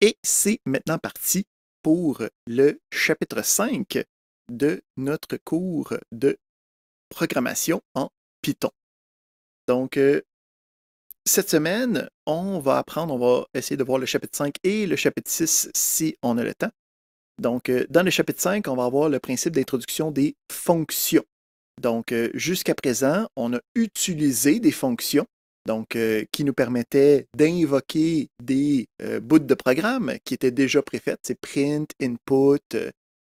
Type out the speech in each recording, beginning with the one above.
Et c'est maintenant parti pour le chapitre 5 de notre cours de programmation en Python. Donc, cette semaine, on va essayer de voir le chapitre 5 et le chapitre 6 si on a le temps. Donc, dans le chapitre 5, on va avoir le principe d'introduction des fonctions. Donc, jusqu'à présent, on a utilisé des fonctions qui nous permettaient d'invoquer des bouts de programme qui étaient déjà préfaites. C'est print, input,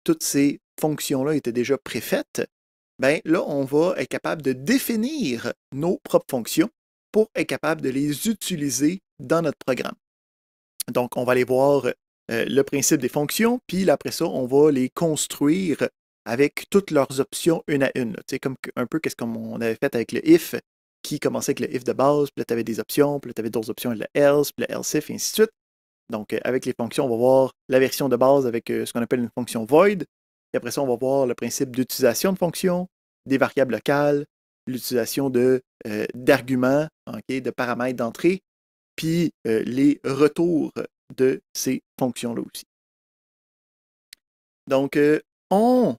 toutes ces fonctions-là étaient déjà préfaites. Bien, là, on va être capable de définir nos propres fonctions pour être capable de les utiliser dans notre programme. Donc, on va aller voir le principe des fonctions, puis après ça, on va les construire avec toutes leurs options une à une. Tu sais, comme un peu qu'est-ce qu'on avait fait avec le if, qui commençait avec le if de base, puis là, tu avais des options, puis là, tu avais d'autres options, le else, puis le else if, et ainsi de suite. Donc, avec les fonctions, on va voir la version de base avec ce qu'on appelle une fonction void. Et après ça, on va voir le principe d'utilisation de fonctions, des variables locales, l'utilisation d'arguments, de paramètres d'entrée, puis les retours de ces fonctions-là aussi. Donc, on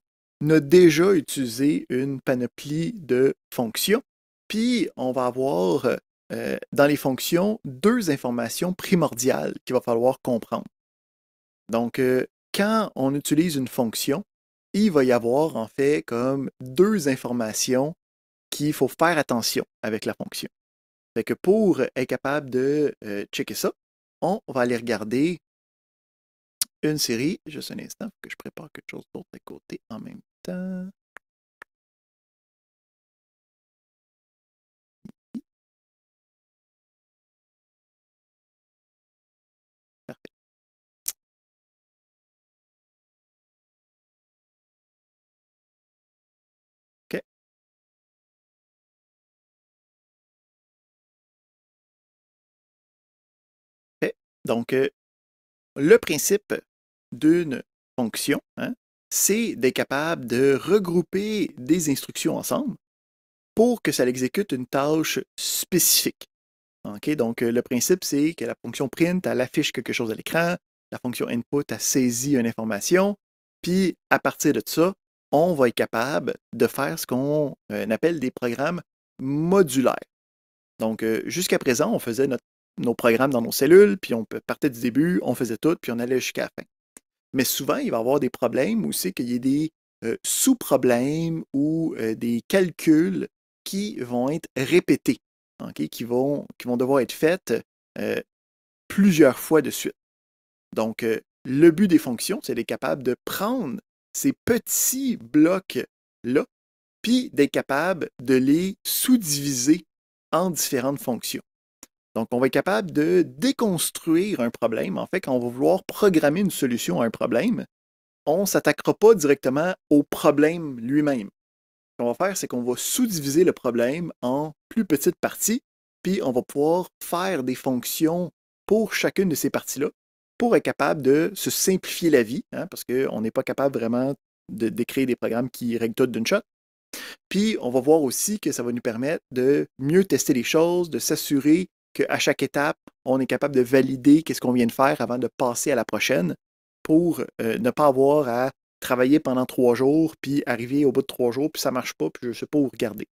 a déjà utilisé une panoplie de fonctions, puis on va avoir dans les fonctions deux informations primordiales qu'il va falloir comprendre. Donc, quand on utilise une fonction, il va y avoir en fait comme deux informations qu'il faut faire attention avec la fonction. Fait que pour être capable de checker ça, on va aller regarder une série. Juste un instant, faut que je prépare quelque chose d'autre à côté en même temps. Parfait. OK. Fait. Donc, le principe d'une fonction, hein, c'est d'être capable de regrouper des instructions ensemble pour que ça exécute une tâche spécifique. OK? Donc, le principe, c'est que la fonction print, elle affiche quelque chose à l'écran, la fonction input, elle saisit une information, puis à partir de ça, on va être capable de faire ce qu'on appelle des programmes modulaires. Donc, jusqu'à présent, on faisait nos programmes dans nos cellules, puis on partait du début, on faisait tout, puis on allait jusqu'à la fin. Mais souvent, il va y avoir des problèmes où c'est qu'il y a des sous-problèmes ou des calculs qui vont être répétés, okay, qui vont devoir être faits plusieurs fois de suite. Donc, le but des fonctions, c'est d'être capable de prendre ces petits blocs-là, puis d'être capable de les sous-diviser en différentes fonctions. Donc, on va être capable de déconstruire un problème. En fait, quand on va vouloir programmer une solution à un problème, on ne s'attaquera pas directement au problème lui-même. Ce qu'on va faire, c'est qu'on va sous-diviser le problème en plus petites parties, puis on va pouvoir faire des fonctions pour chacune de ces parties-là pour être capable de se simplifier la vie, hein, parce qu'on n'est pas capable vraiment d'écrire des programmes qui règlent tout d'une shot. Puis on va voir aussi que ça va nous permettre de mieux tester les choses, de s'assurer qu'à chaque étape, on est capable de valider qu'est-ce qu'on vient de faire avant de passer à la prochaine pour ne pas avoir à travailler pendant 3 jours, puis arriver au bout de 3 jours, puis ça ne marche pas, puis je ne sais pas où regarder.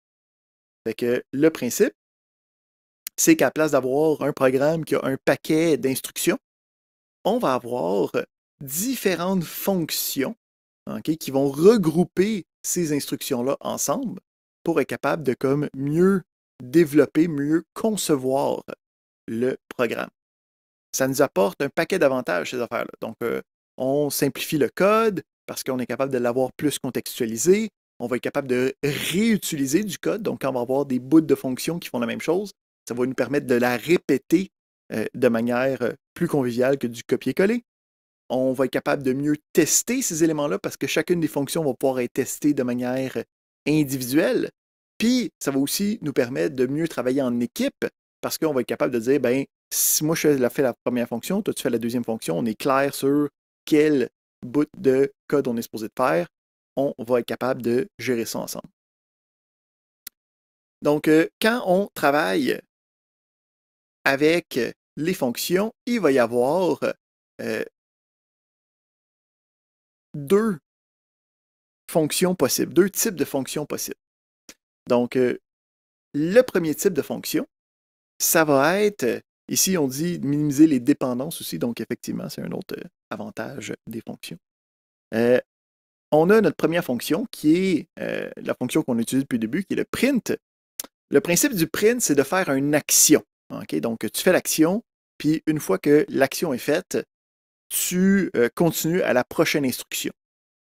Fait que le principe, c'est qu'à la place d'avoir un programme qui a un paquet d'instructions, on va avoir différentes fonctions qui vont regrouper ces instructions-là ensemble pour être capable de comme mieux développer, mieux concevoir le programme. Ça nous apporte un paquet d'avantages, ces affaires-là. Donc, on simplifie le code parce qu'on est capable de l'avoir plus contextualisé. On va être capable de réutiliser du code. Donc, quand on va avoir des bouts de fonctions qui font la même chose, ça va nous permettre de la répéter de manière plus conviviale que du copier-coller. On va être capable de mieux tester ces éléments-là parce que chacune des fonctions va pouvoir être testée de manière individuelle. Puis, ça va aussi nous permettre de mieux travailler en équipe parce qu'on va être capable de dire, ben, si moi je fais la première fonction, toi tu fais la deuxième fonction, on est clair sur quel bout de code on est supposé de faire. On va être capable de gérer ça ensemble. Donc, quand on travaille avec les fonctions, il va y avoir deux fonctions possibles, deux types de fonctions possibles. Donc, le premier type de fonction, ça va être, ici on dit minimiser les dépendances aussi, donc effectivement, c'est un autre avantage des fonctions. On a notre première fonction qui est la fonction qu'on utilise depuis le début, qui est le print. Le principe du print, c'est de faire une action. Okay? Donc, tu fais l'action, puis une fois que l'action est faite, tu continues à la prochaine instruction.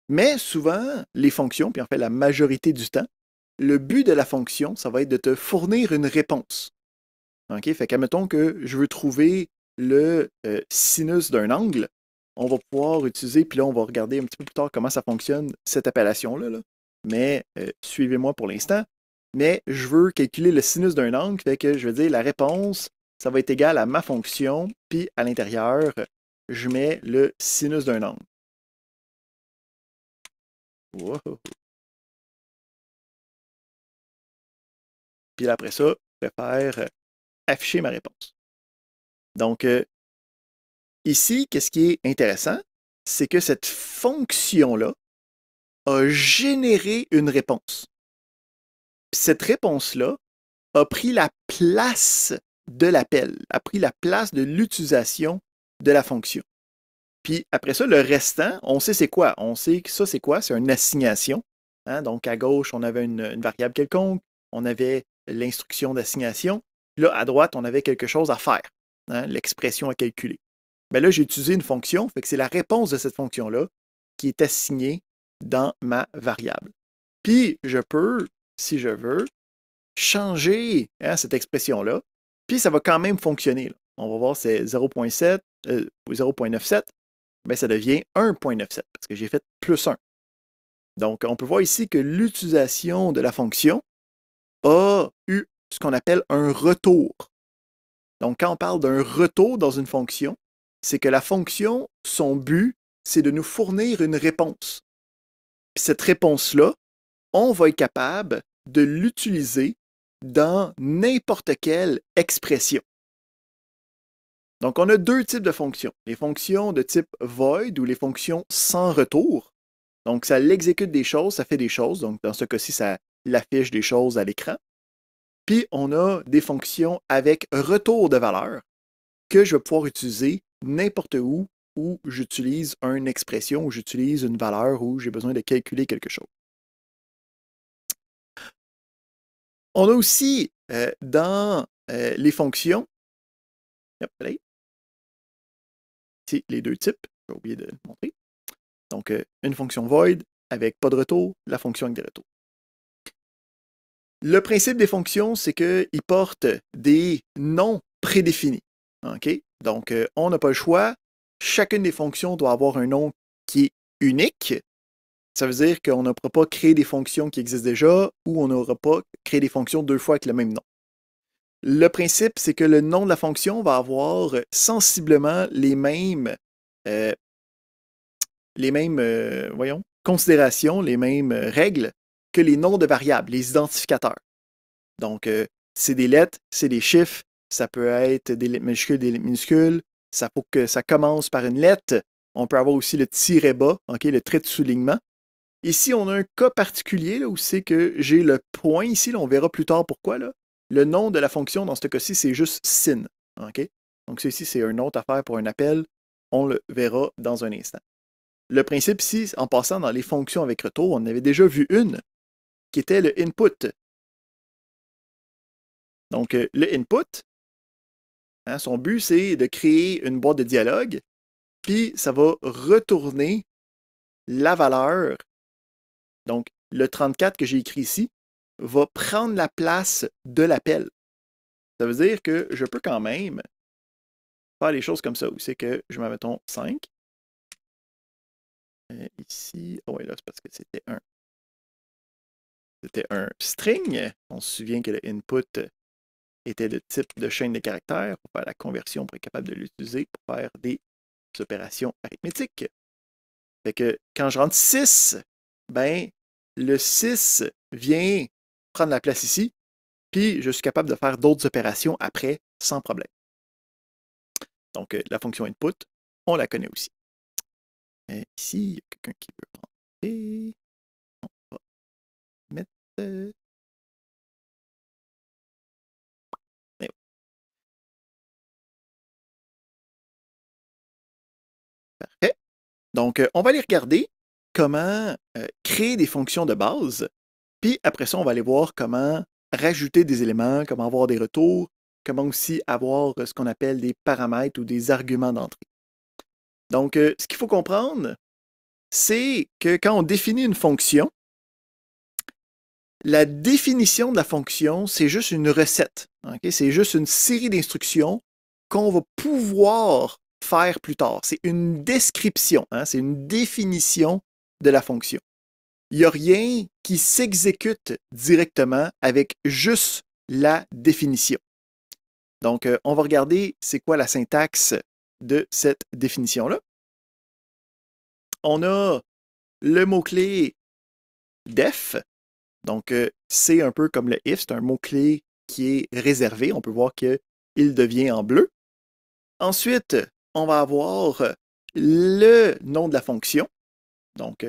Mais souvent, les fonctions, puis en fait la majorité du temps, le but de la fonction, ça va être de te fournir une réponse. Okay? Fait qu'admettons que je veux trouver le sinus d'un angle, on va pouvoir utiliser, puis là, on va regarder un petit peu plus tard comment ça fonctionne, cette appellation-là. Là. Mais suivez-moi pour l'instant. Mais je veux calculer le sinus d'un angle, fait que je vais dire la réponse, ça va être égal à ma fonction, puis à l'intérieur, je mets le sinus d'un angle. Wow. Puis après ça, je vais faire afficher ma réponse. Donc, ici, qu'est-ce qui est intéressant? C'est que cette fonction-là a généré une réponse. Cette réponse-là a pris la place de l'appel, a pris la place de l'utilisation de la fonction. Puis après ça, le restant, on sait c'est quoi. On sait que ça, c'est quoi? C'est une assignation. Hein? Donc, à gauche, on avait une variable quelconque, on avait l'instruction d'assignation. Là, à droite, on avait quelque chose à faire, hein? L'expression à calculer. Bien là, j'ai utilisé une fonction, fait que c'est la réponse de cette fonction-là qui est assignée dans ma variable. Puis, je peux, si je veux, changer cette expression-là, puis ça va quand même fonctionner. Là. On va voir, c'est 0.7 ou 0.97, bien ça devient 1.97 parce que j'ai fait plus 1. Donc, on peut voir ici que l'utilisation de la fonction a eu ce qu'on appelle un retour. Donc, quand on parle d'un retour dans une fonction, c'est que la fonction, son but, c'est de nous fournir une réponse. Puis cette réponse-là, on va être capable de l'utiliser dans n'importe quelle expression. Donc, on a deux types de fonctions. Les fonctions de type void ou les fonctions sans retour. Donc, ça l'exécute des choses, ça fait des choses. Donc, dans ce cas-ci, ça l'affiche des choses à l'écran. Puis, on a des fonctions avec retour de valeur que je vais pouvoir utiliser n'importe où j'utilise une expression, où j'utilise une valeur, où j'ai besoin de calculer quelque chose. On a aussi dans les fonctions, ici les deux types, j'ai oublié de le montrer. Donc, une fonction void avec pas de retour, la fonction avec des retours. Le principe des fonctions, c'est qu'ils portent des noms prédéfinis. Okay? Donc, on n'a pas le choix. Chacune des fonctions doit avoir un nom qui est unique. Ça veut dire qu'on ne pourra pas créer des fonctions qui existent déjà ou on n'aura pas créé des fonctions deux fois avec le même nom. Le principe, c'est que le nom de la fonction va avoir sensiblement les mêmes considérations, les mêmes règles que les noms de variables, les identificateurs. Donc, c'est des lettres, c'est des chiffres, ça peut être des lettres majuscules, des lettres minuscules, ça faut que ça commence par une lettre. On peut avoir aussi le tiret bas, okay, le trait de soulignement. Ici, on a un cas particulier là, où c'est que j'ai le point ici, là, on verra plus tard pourquoi. Là. Le nom de la fonction, dans ce cas-ci, c'est juste sin. Okay? Donc, ceci, c'est une autre affaire pour un appel. On le verra dans un instant. Le principe ici, en passant dans les fonctions avec retour, on avait déjà vu une qui était le input. Donc, le input, hein, son but, c'est de créer une boîte de dialogue, puis ça va retourner la valeur. Donc, le 34 que j'ai écrit ici va prendre la place de l'appel. Ça veut dire que je peux quand même faire les choses comme ça. C'est que je mets, mettons, 5. Ici, oh oui, là, c'est parce que c'était un string. On se souvient que le input était de type de chaîne de caractères pour faire la conversion, pour être capable de l'utiliser pour faire des opérations arithmétiques. Fait que quand je rentre 6, ben, le 6 vient prendre la place ici, puis je suis capable de faire d'autres opérations après sans problème. Donc, la fonction input, on la connaît aussi. Ici, il y a quelqu'un qui veut rentrer. On va mettre... et voilà. Parfait. Donc, on va aller regarder comment créer des fonctions de base. Puis après ça, on va aller voir comment rajouter des éléments, comment avoir des retours, comment aussi avoir ce qu'on appelle des paramètres ou des arguments d'entrée. Donc, ce qu'il faut comprendre, c'est que quand on définit une fonction, la définition de la fonction, c'est juste une recette. Okay? C'est juste une série d'instructions qu'on va pouvoir faire plus tard. C'est une description, hein? C'est une définition de la fonction. Il n'y a rien qui s'exécute directement avec juste la définition. Donc, on va regarder c'est quoi la syntaxe de cette définition-là. On a le mot-clé def. Donc, c'est un peu comme le if, c'est un mot-clé qui est réservé. On peut voir qu'il devient en bleu. Ensuite, on va avoir le nom de la fonction. Donc,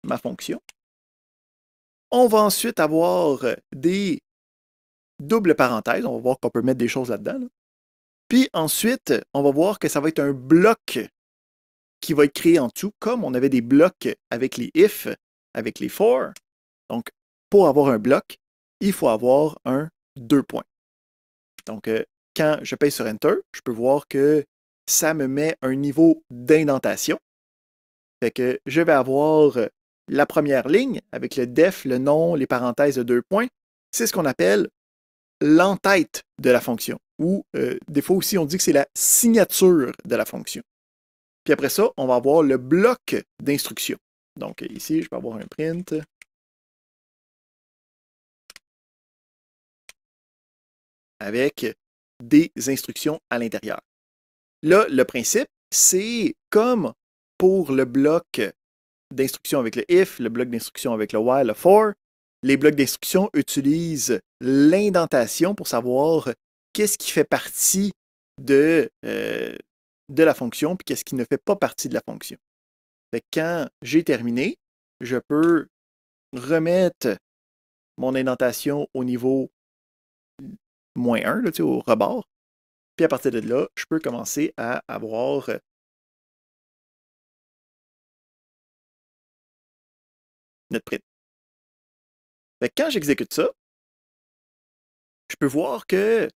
ma fonction. On va ensuite avoir des doubles parenthèses. On va voir qu'on peut mettre des choses là-dedans. Puis ensuite, on va voir que ça va être un bloc qui va être créé en dessous, comme on avait des blocs avec les if, avec les for. Donc, pour avoir un bloc, il faut avoir un 2 points. Donc, quand je paye sur Enter, je peux voir que ça me met un niveau d'indentation. Fait que je vais avoir la première ligne avec le def, le nom, les parenthèses de 2 points. C'est ce qu'on appelle l'entête de la fonction. Ou des fois aussi, on dit que c'est la signature de la fonction. Puis après ça, on va avoir le bloc d'instruction. Donc ici, je peux avoir un print. Avec des instructions à l'intérieur. Là, le principe, c'est comme pour le bloc d'instruction avec le if, le bloc d'instruction avec le while, le for, les blocs d'instruction utilisent l'indentation pour savoir qu'est-ce qui fait partie de la fonction puis qu'est-ce qui ne fait pas partie de la fonction. Fait que quand j'ai terminé, je peux remettre mon indentation au niveau -1, là, au rebord. Puis à partir de là, je peux commencer à avoir notre print. Fait que quand j'exécute ça, je peux voir que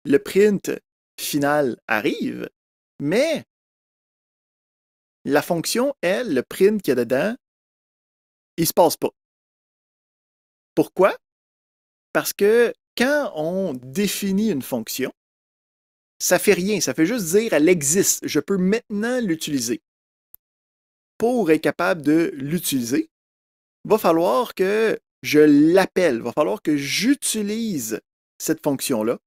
le print final arrive, mais la fonction, elle, le print qu'il y a dedans, il ne se passe pas. Pourquoi? Parce que quand on définit une fonction, ça ne fait rien, ça fait juste dire elle existe, je peux maintenant l'utiliser. Pour être capable de l'utiliser, il va falloir que je l'appelle, il va falloir que j'utilise cette fonction-là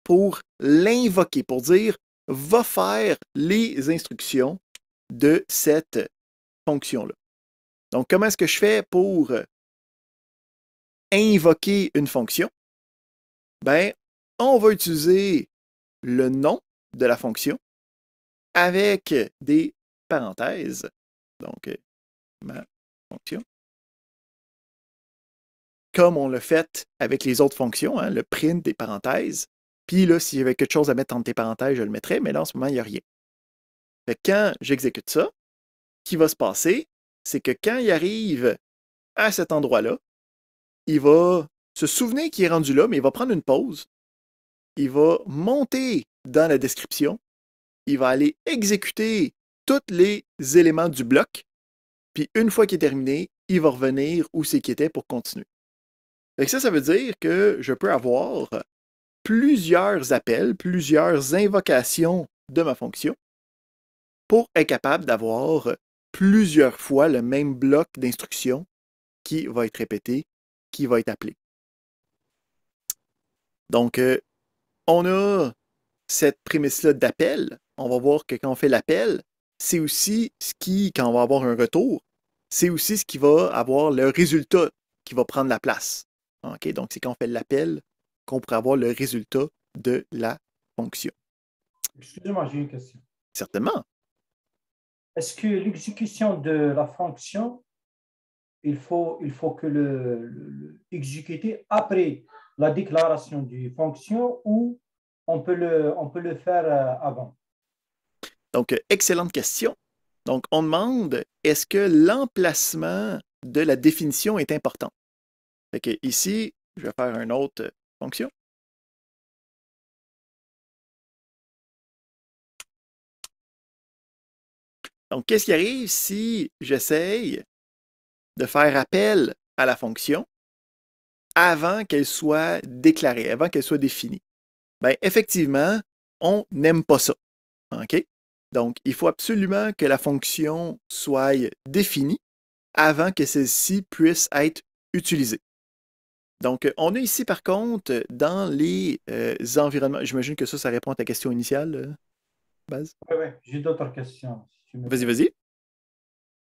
pour l'invoquer, pour dire va faire les instructions de cette fonction-là. Donc, comment est-ce que je fais pour invoquer une fonction? Ben, on va utiliser le nom de la fonction avec des parenthèses. Donc, ma fonction. Comme on l'a fait avec les autres fonctions, hein, le print des parenthèses. Puis là, s'il y avait quelque chose à mettre entre tes parenthèses, je le mettrais, mais là, en ce moment, il n'y a rien. Fait que quand j'exécute ça, ce qui va se passer, c'est que quand il arrive à cet endroit-là, il va se souvenir qu'il est rendu là, mais il va prendre une pause. Il va monter dans la description. Il va aller exécuter tous les éléments du bloc. Puis une fois qu'il est terminé, il va revenir où c'est qu'il était pour continuer. Fait que ça veut dire que je peux avoir plusieurs appels, plusieurs invocations de ma fonction pour être capable d'avoir plusieurs fois le même bloc d'instructions qui va être répété, qui va être appelé. Donc, on a cette prémisse-là d'appel. On va voir que quand on fait l'appel, c'est aussi ce qui, quand on va avoir un retour, c'est aussi ce qui va avoir le résultat qui va prendre la place. Okay? Donc, c'est quand on fait l'appel qu'on pourra avoir le résultat de la fonction. Excusez-moi, j'ai une question. Certainement. Est-ce que l'exécution de la fonction, il faut que exécuter après la déclaration du fonction ou on peut le faire avant? Donc, excellente question. Donc, on demande, est-ce que l'emplacement de la définition est important? Fait que ici, je vais faire une autre fonction. Donc, qu'est-ce qui arrive si j'essaye de faire appel à la fonction avant qu'elle soit déclarée, avant qu'elle soit définie? Bien, effectivement, on n'aime pas ça. OK? Donc, il faut absolument que la fonction soit définie avant que celle-ci puisse être utilisée. Donc, on a ici, par contre, dans les environnements, j'imagine que ça répond à ta question initiale, Baz. Oui, oui, j'ai d'autres questions, si tu me Vas-y, permets. vas-y.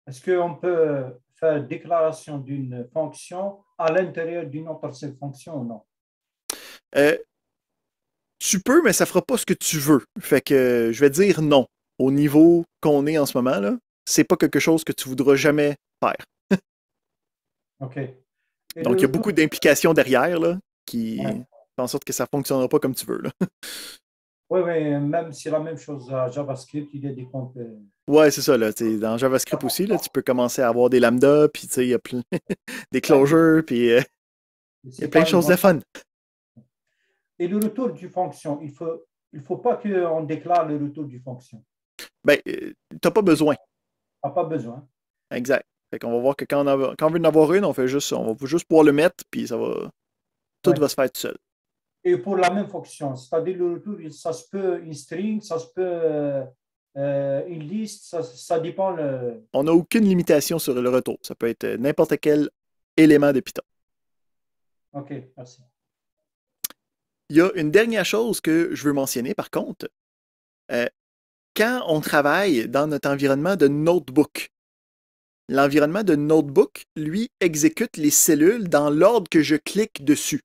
Est-ce qu'on peut faire déclaration d'une fonction à l'intérieur d'une autre fonction ou non? Euh, Tu peux, mais ça fera pas ce que tu veux. Fait que je vais dire non. Au niveau qu'on est en ce moment, là, c'est pas quelque chose que tu voudras jamais faire. OK. Et le Donc, il y a retour, beaucoup d'implications derrière là, qui ouais. font en sorte que ça ne fonctionnera pas comme tu veux. Là. Oui, oui, même si c'est la même chose à JavaScript, il y a des comptes. Ouais, c'est ça. Là, dans JavaScript aussi, là, tu peux commencer à avoir des lambdas, puis il y a plein des Ouais, closures, puis il y a c'est plein de pas une choses bonne. de fun. Et le retour du fonction, il faut pas qu'on déclare le retour du fonction. Ben, t'as pas besoin. On n'a pas besoin. Exact. Fait qu'on va voir que quand on veut en avoir une, on va juste pouvoir le mettre, puis tout Ouais. va se faire tout seul. Et pour la même fonction, c'est-à-dire le retour, ça se peut une string, ça se peut une liste, ça dépend. On n'a aucune limitation sur le retour. Ça peut être n'importe quel élément de Python. OK, merci. Il y a une dernière chose que je veux mentionner, par contre. Euh, Quand on travaille dans notre environnement de notebook, l'environnement de notebook, lui, exécute les cellules dans l'ordre que je clique dessus.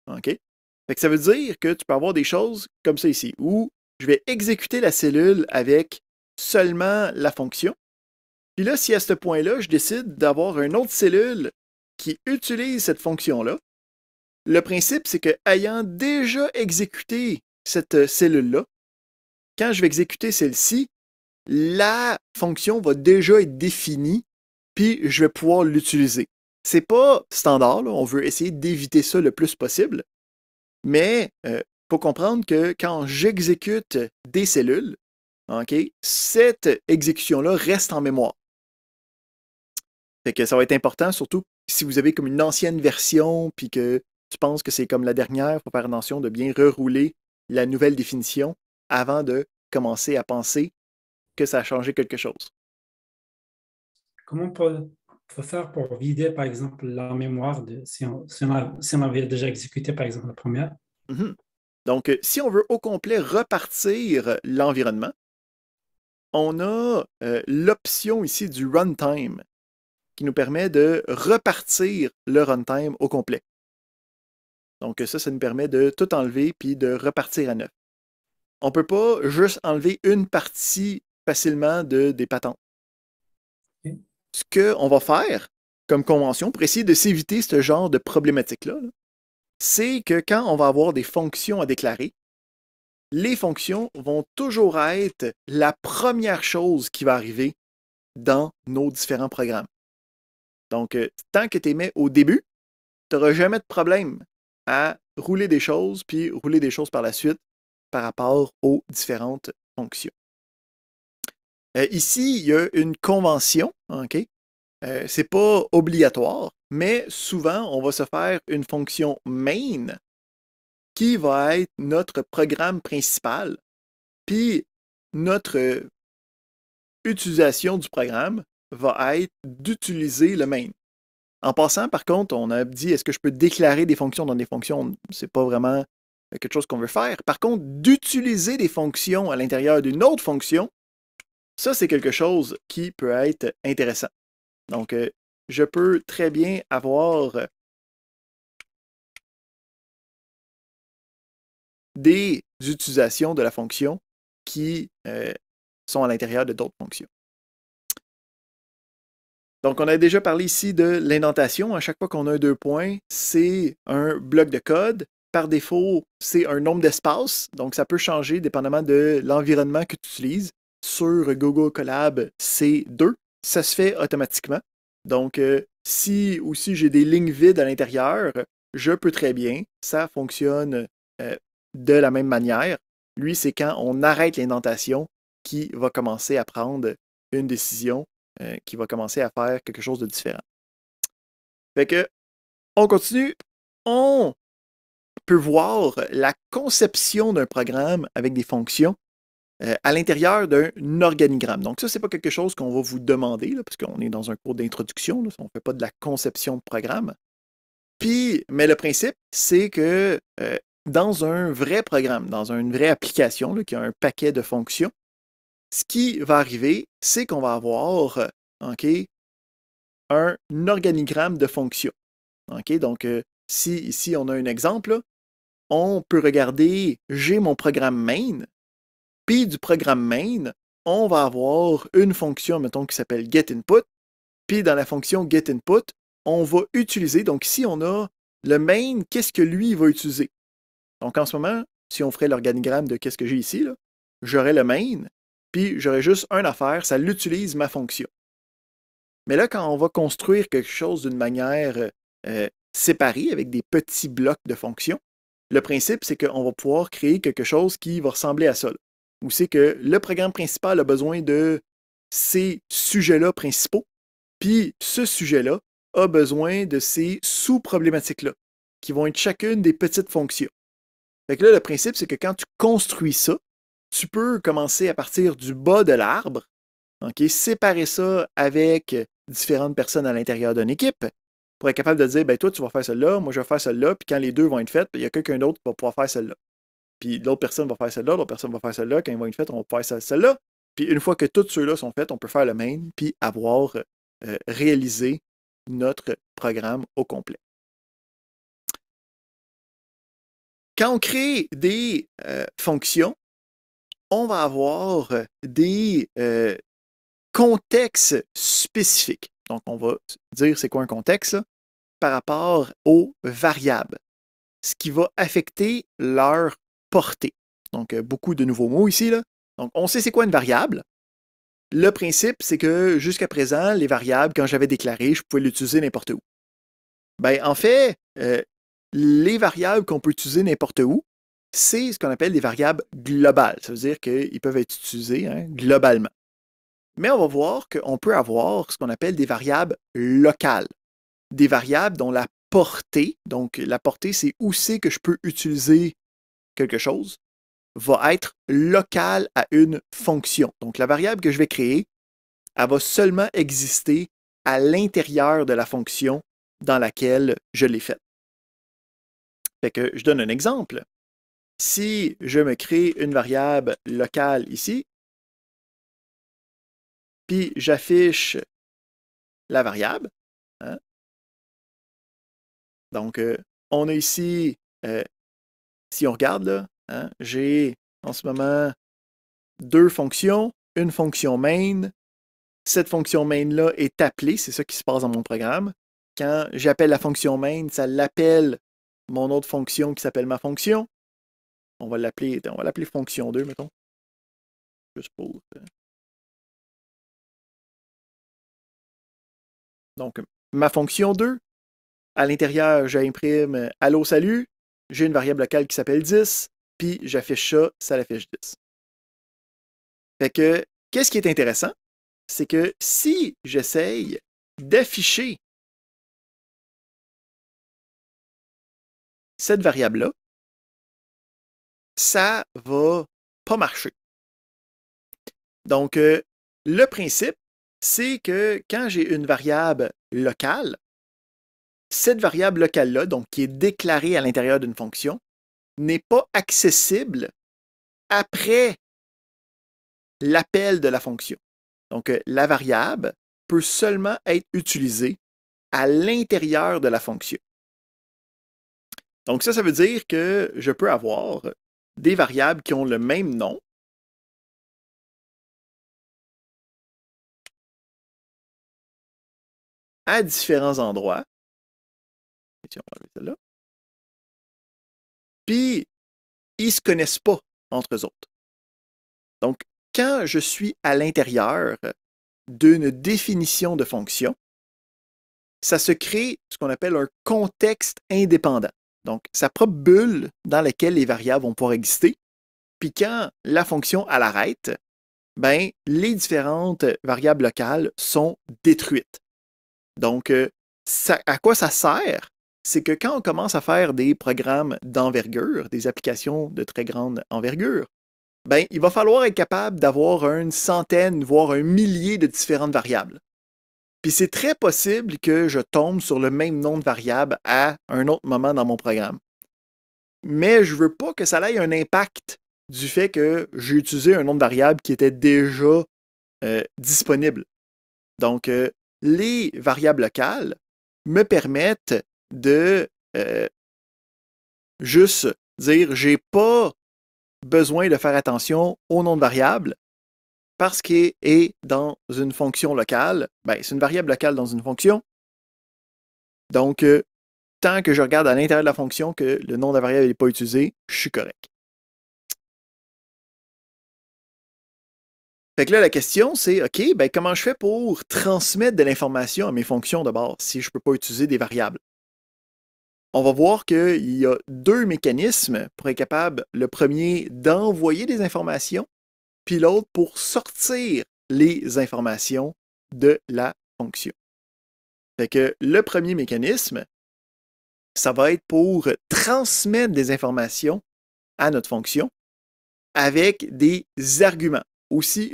OK? Fait que ça veut dire que tu peux avoir des choses comme ça ici, où je vais exécuter la cellule avec seulement la fonction. Puis là, si à ce point-là, je décide d'avoir une autre cellule qui utilise cette fonction-là, le principe, c'est que ayant déjà exécuté cette cellule-là, quand je vais exécuter celle-ci, la fonction va déjà être définie, puis je vais pouvoir l'utiliser. C'est pas standard, là, on veut essayer d'éviter ça le plus possible, mais il faut comprendre que quand j'exécute des cellules, ok, cette exécution-là reste en mémoire. Fait que ça va être important, surtout si vous avez comme une ancienne version, puis que tu penses que c'est comme la dernière, il faut faire attention de bien rerouler la nouvelle définition avant de commencer à penser que ça a changé quelque chose. Comment peut faire pour vider, par exemple, la mémoire si on avait déjà exécuté, par exemple, la première? Mhm. Donc, si on veut au complet repartir l'environnement, on a l'option ici du runtime qui nous permet de repartir le runtime au complet. Donc, ça nous permet de tout enlever puis de repartir à neuf. On ne peut pas juste enlever une partie facilement des patentes. Ok. Ce qu'on va faire comme convention pour essayer de s'éviter ce genre de problématique-là, c'est que quand on va avoir des fonctions à déclarer, les fonctions vont toujours être la première chose qui va arriver dans nos différents programmes. Donc, tant que tu les mets au début, tu n'auras jamais de problème à rouler des choses, puis rouler des choses par la suite par rapport aux différentes fonctions. Ici, il y a une convention, OK? Ce n'est pas obligatoire, mais souvent, on va se faire une fonction main qui va être notre programme principal, puis notre utilisation du programme va être d'utiliser le main. En passant, par contre, on a dit est-ce que je peux déclarer des fonctions dans des fonctions? C'est pas vraiment quelque chose qu'on veut faire. Par contre, d'utiliser des fonctions à l'intérieur d'une autre fonction, ça, c'est quelque chose qui peut être intéressant. Donc, je peux très bien avoir des utilisations de la fonction qui sont à l'intérieur de d'autres fonctions. Donc, on a déjà parlé ici de l'indentation. À chaque fois qu'on a un 2 points, c'est un bloc de code. Par défaut, c'est un nombre d'espaces. Donc, ça peut changer dépendamment de l'environnement que tu utilises. Sur Google Colab, c'est 2. Ça se fait automatiquement. Donc, si aussi j'ai des lignes vides à l'intérieur, je peux très bien. Ça fonctionne de la même manière. Lui, c'est quand on arrête l'indentation qui va commencer à prendre une décision, qui va commencer à faire quelque chose de différent. Fait que, on continue. On peut voir la conception d'un programme avec des fonctions à l'intérieur d'un organigramme. Donc ça, ce n'est pas quelque chose qu'on va vous demander, là, parce qu'on est dans un cours d'introduction, on ne fait pas de la conception de programme. Mais le principe, c'est que dans un vrai programme, dans une vraie application là, qui a un paquet de fonctions, ce qui va arriver, c'est qu'on va avoir un organigramme de fonctions. Donc, si ici on a un exemple, là, on peut regarder, j'ai mon programme main, puis du programme main, on va avoir une fonction, mettons, qui s'appelle getInput, puis dans la fonction getInput, on va utiliser, donc ici on a le main, qu'est-ce que lui va utiliser? Donc en ce moment, si on ferait l'organigramme de qu'est-ce que j'ai ici, j'aurais le main, puis j'aurais juste une affaire, ça l'utilise ma fonction. Mais là, quand on va construire quelque chose d'une manière séparée, avec des petits blocs de fonctions, le principe, c'est qu'on va pouvoir créer quelque chose qui va ressembler à ça. Où c'est que le programme principal a besoin de ces sujets-là principaux, puis ce sujet-là a besoin de ces sous-problématiques-là, qui vont être chacune des petites fonctions. Fait que là, le principe, c'est que quand tu construis ça, tu peux commencer à partir du bas de l'arbre, séparer ça avec différentes personnes à l'intérieur d'une équipe pour être capable de dire, ben toi, tu vas faire celle-là, moi, je vais faire celle-là, puis quand les deux vont être faites, il y a quelqu'un d'autre qui va pouvoir faire celle-là. Puis l'autre personne va faire celle-là, l'autre personne va faire celle-là, quand ils vont être faites, on va pouvoir faire celle-là. Puis une fois que tous ceux-là sont faits, on peut faire le main, puis avoir réalisé notre programme au complet. Quand on crée des fonctions, on va avoir des contextes spécifiques. Donc, on va dire c'est quoi un contexte là, par rapport aux variables, ce qui va affecter leur portée. Donc, beaucoup de nouveaux mots ici. Là. Donc, on sait c'est quoi une variable. Le principe, c'est que jusqu'à présent, les variables, quand j'avais déclaré, je pouvais l'utiliser n'importe où. Ben, en fait, les variables qu'on peut utiliser n'importe où, c'est ce qu'on appelle des variables globales. Ça veut dire qu'ils peuvent être utilisés globalement. Mais on va voir qu'on peut avoir ce qu'on appelle des variables locales. Des variables dont la portée, donc la portée, c'est où c'est que je peux utiliser quelque chose, va être locale à une fonction. Donc la variable que je vais créer, elle va seulement exister à l'intérieur de la fonction dans laquelle je l'ai faite. Fait que je donne un exemple. Si je me crée une variable locale ici, puis j'affiche la variable, donc on a ici, si on regarde là, j'ai en ce moment deux fonctions, une fonction main. Cette fonction main-là est appelée, c'est ça qui se passe dans mon programme. Quand j'appelle la fonction main, ça l'appelle mon autre fonction qui s'appelle ma fonction. On va l'appeler fonction 2, mettons. Juste pour. Donc, ma fonction 2, à l'intérieur, j'imprime allô, salut. J'ai une variable locale qui s'appelle 10, puis j'affiche ça, ça l'affiche 10. Fait que, qu'est-ce qui est intéressant? C'est que si j'essaye d'afficher cette variable-là, ça va pas marcher. Donc, le principe, c'est que quand j'ai une variable locale, cette variable locale-là, donc qui est déclarée à l'intérieur d'une fonction, n'est pas accessible après l'appel de la fonction. Donc, la variable peut seulement être utilisée à l'intérieur de la fonction. Donc, ça veut dire que je peux avoir des variables qui ont le même nom, à différents endroits. Et tiens, on va enlever celle-là. Puis, ils ne se connaissent pas entre eux autres. Donc, quand je suis à l'intérieur d'une définition de fonction, ça se crée ce qu'on appelle un contexte indépendant. Donc, sa propre bulle dans laquelle les variables vont pouvoir exister. Puis quand la fonction elle arrête, ben, les différentes variables locales sont détruites. Donc, à quoi ça sert? C'est que quand on commence à faire des programmes d'envergure, des applications de très grande envergure, ben, il va falloir être capable d'avoir une centaine, voire un millier de différentes variables. Puis c'est très possible que je tombe sur le même nom de variable à un autre moment dans mon programme. Mais je ne veux pas que ça ait un impact du fait que j'ai utilisé un nom de variable qui était déjà disponible. Donc, les variables locales me permettent de juste dire j'ai pas besoin de faire attention au nom de variable parce qu'il est dans une fonction locale. Ben, c'est une variable locale dans une fonction. Donc, tant que je regarde à l'intérieur de la fonction que le nom de la variable n'est pas utilisé, je suis correct. Fait que là, la question, c'est OK, ben, comment je fais pour transmettre de l'information à mes fonctions de base si je ne peux pas utiliser des variables? On va voir qu'il y a deux mécanismes pour être capable, le premier, d'envoyer des informations, puis l'autre pour sortir les informations de la fonction. Fait que le premier mécanisme, ça va être pour transmettre des informations à notre fonction avec des arguments, aussi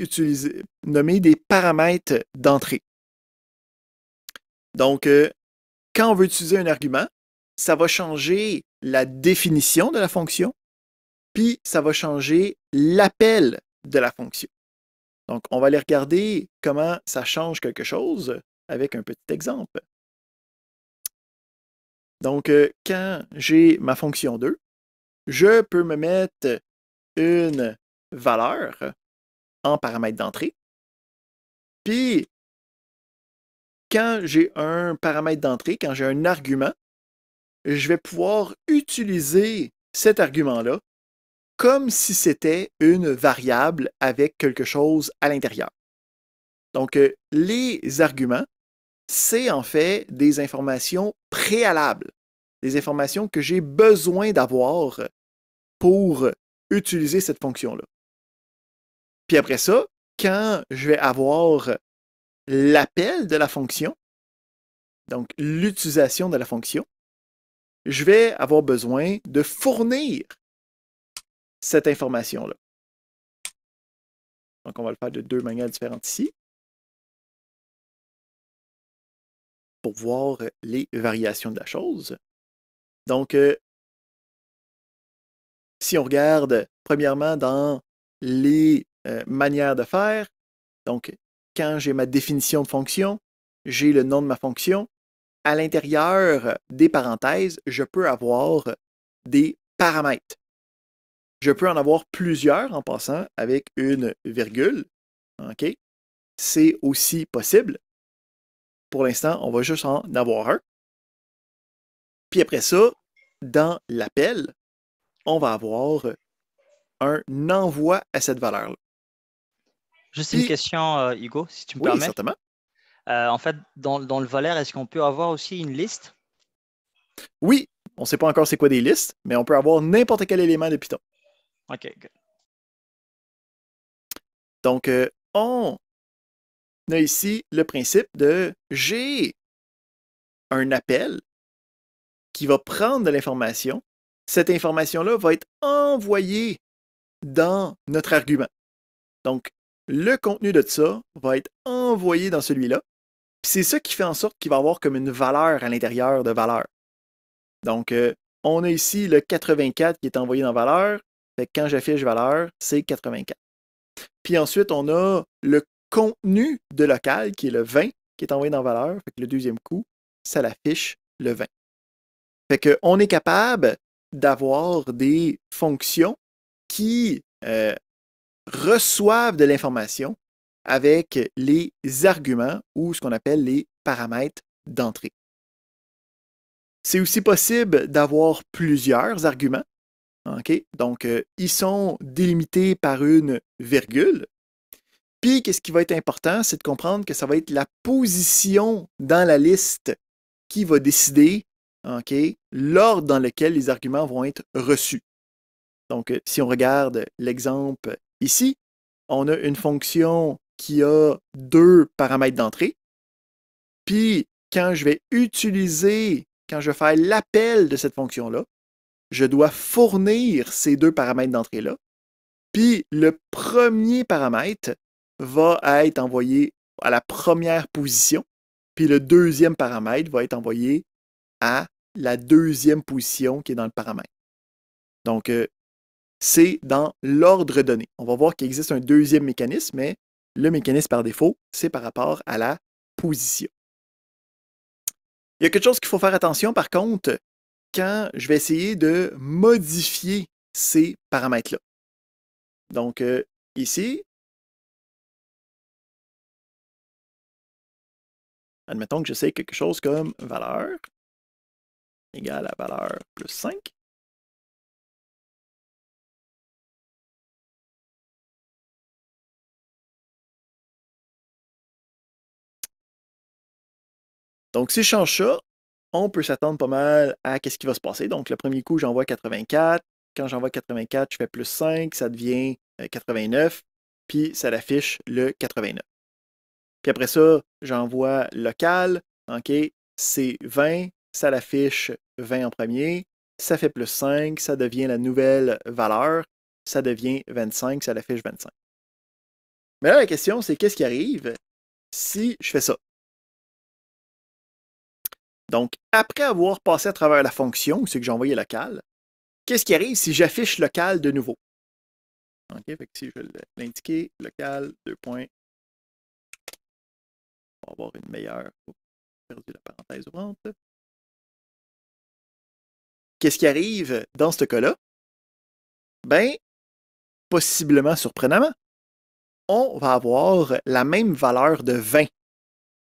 nommés des paramètres d'entrée. Donc, quand on veut utiliser un argument, ça va changer la définition de la fonction, puis ça va changer l'appel de la fonction. Donc, on va aller regarder comment ça change quelque chose avec un petit exemple. Donc, quand j'ai ma fonction 2, je peux me mettre une valeur en paramètre d'entrée. Puis, quand j'ai un paramètre d'entrée, quand j'ai un argument, je vais pouvoir utiliser cet argument-là comme si c'était une variable avec quelque chose à l'intérieur. Donc, les arguments, c'est en fait des informations préalables, des informations que j'ai besoin d'avoir pour utiliser cette fonction-là. Puis après ça, quand je vais avoir l'appel de la fonction, donc l'utilisation de la fonction, je vais avoir besoin de fournir cette information-là. Donc, on va le faire de deux manières différentes ici pour voir les variations de la chose. Donc, si on regarde premièrement dans les manières de faire, donc quand j'ai ma définition de fonction, j'ai le nom de ma fonction. À l'intérieur des parenthèses, je peux avoir des paramètres. Je peux en avoir plusieurs en passant avec une virgule. OK? C'est aussi possible. Pour l'instant, on va juste en avoir un. Puis après ça, dans l'appel, on va avoir un envoi à cette valeur-là. Juste une question, Hugo, si tu me permets. Oui, certainement. En fait, dans le valeur, est-ce qu'on peut avoir aussi une liste? Oui, on ne sait pas encore c'est quoi des listes, mais on peut avoir n'importe quel élément de Python. OK, good. Donc, on a ici le principe de j'ai un appel qui va prendre de l'information. Cette information-là va être envoyée dans notre argument. Donc, le contenu de ça va être envoyé dans celui-là. C'est ça qui fait en sorte qu'il va avoir comme une valeur à l'intérieur de valeur. Donc, on a ici le 84 qui est envoyé dans valeur. Fait que quand j'affiche valeur, c'est 84. Puis ensuite, on a le contenu de local qui est le 20 qui est envoyé dans valeur. Fait que le deuxième coup, ça l'affiche le 20. Fait qu'on est capable d'avoir des fonctions qui reçoivent de l'information avec les arguments ou ce qu'on appelle les paramètres d'entrée. C'est aussi possible d'avoir plusieurs arguments. Okay? Donc, ils sont délimités par une virgule. Puis, qu'est-ce qui va être important, c'est de comprendre que ça va être la position dans la liste qui va décider l'ordre dans lequel les arguments vont être reçus. Donc, si on regarde l'exemple ici, on a une fonction qui a 2 paramètres d'entrée. Puis, quand je vais faire l'appel de cette fonction-là, je dois fournir ces 2 paramètres d'entrée-là. Puis, le premier paramètre va être envoyé à la première position. Puis, le deuxième paramètre va être envoyé à la deuxième position qui est dans le paramètre. Donc, c'est dans l'ordre donné. On va voir qu'il existe un deuxième mécanisme, mais le mécanisme par défaut, c'est par rapport à la position. Il y a quelque chose qu'il faut faire attention, par contre, quand je vais essayer de modifier ces paramètres-là. Donc, ici, admettons que j'essaie quelque chose comme valeur égale à valeur plus 5. Donc, si je change ça, on peut s'attendre pas mal à ce qui va se passer. Donc, le premier coup, j'envoie 84. Quand j'envoie 84, je fais plus 5, ça devient 89, puis ça l'affiche le 89. Puis après ça, j'envoie local, c'est 20, ça l'affiche 20 en premier, ça fait plus 5, ça devient la nouvelle valeur, ça devient 25, ça l'affiche 25. Mais là, la question, c'est qu'est-ce qui arrive si je fais ça? Donc, après avoir passé à travers la fonction, c'est que j'ai envoyé local, qu'est-ce qui arrive si j'affiche local de nouveau? Fait que si je vais l'indiquer, local, 2 points, on va avoir une meilleure. Oups, j'ai perdu la parenthèse ouvrante. Qu'est-ce qui arrive dans ce cas-là? Ben, possiblement surprenamment, on va avoir la même valeur de 20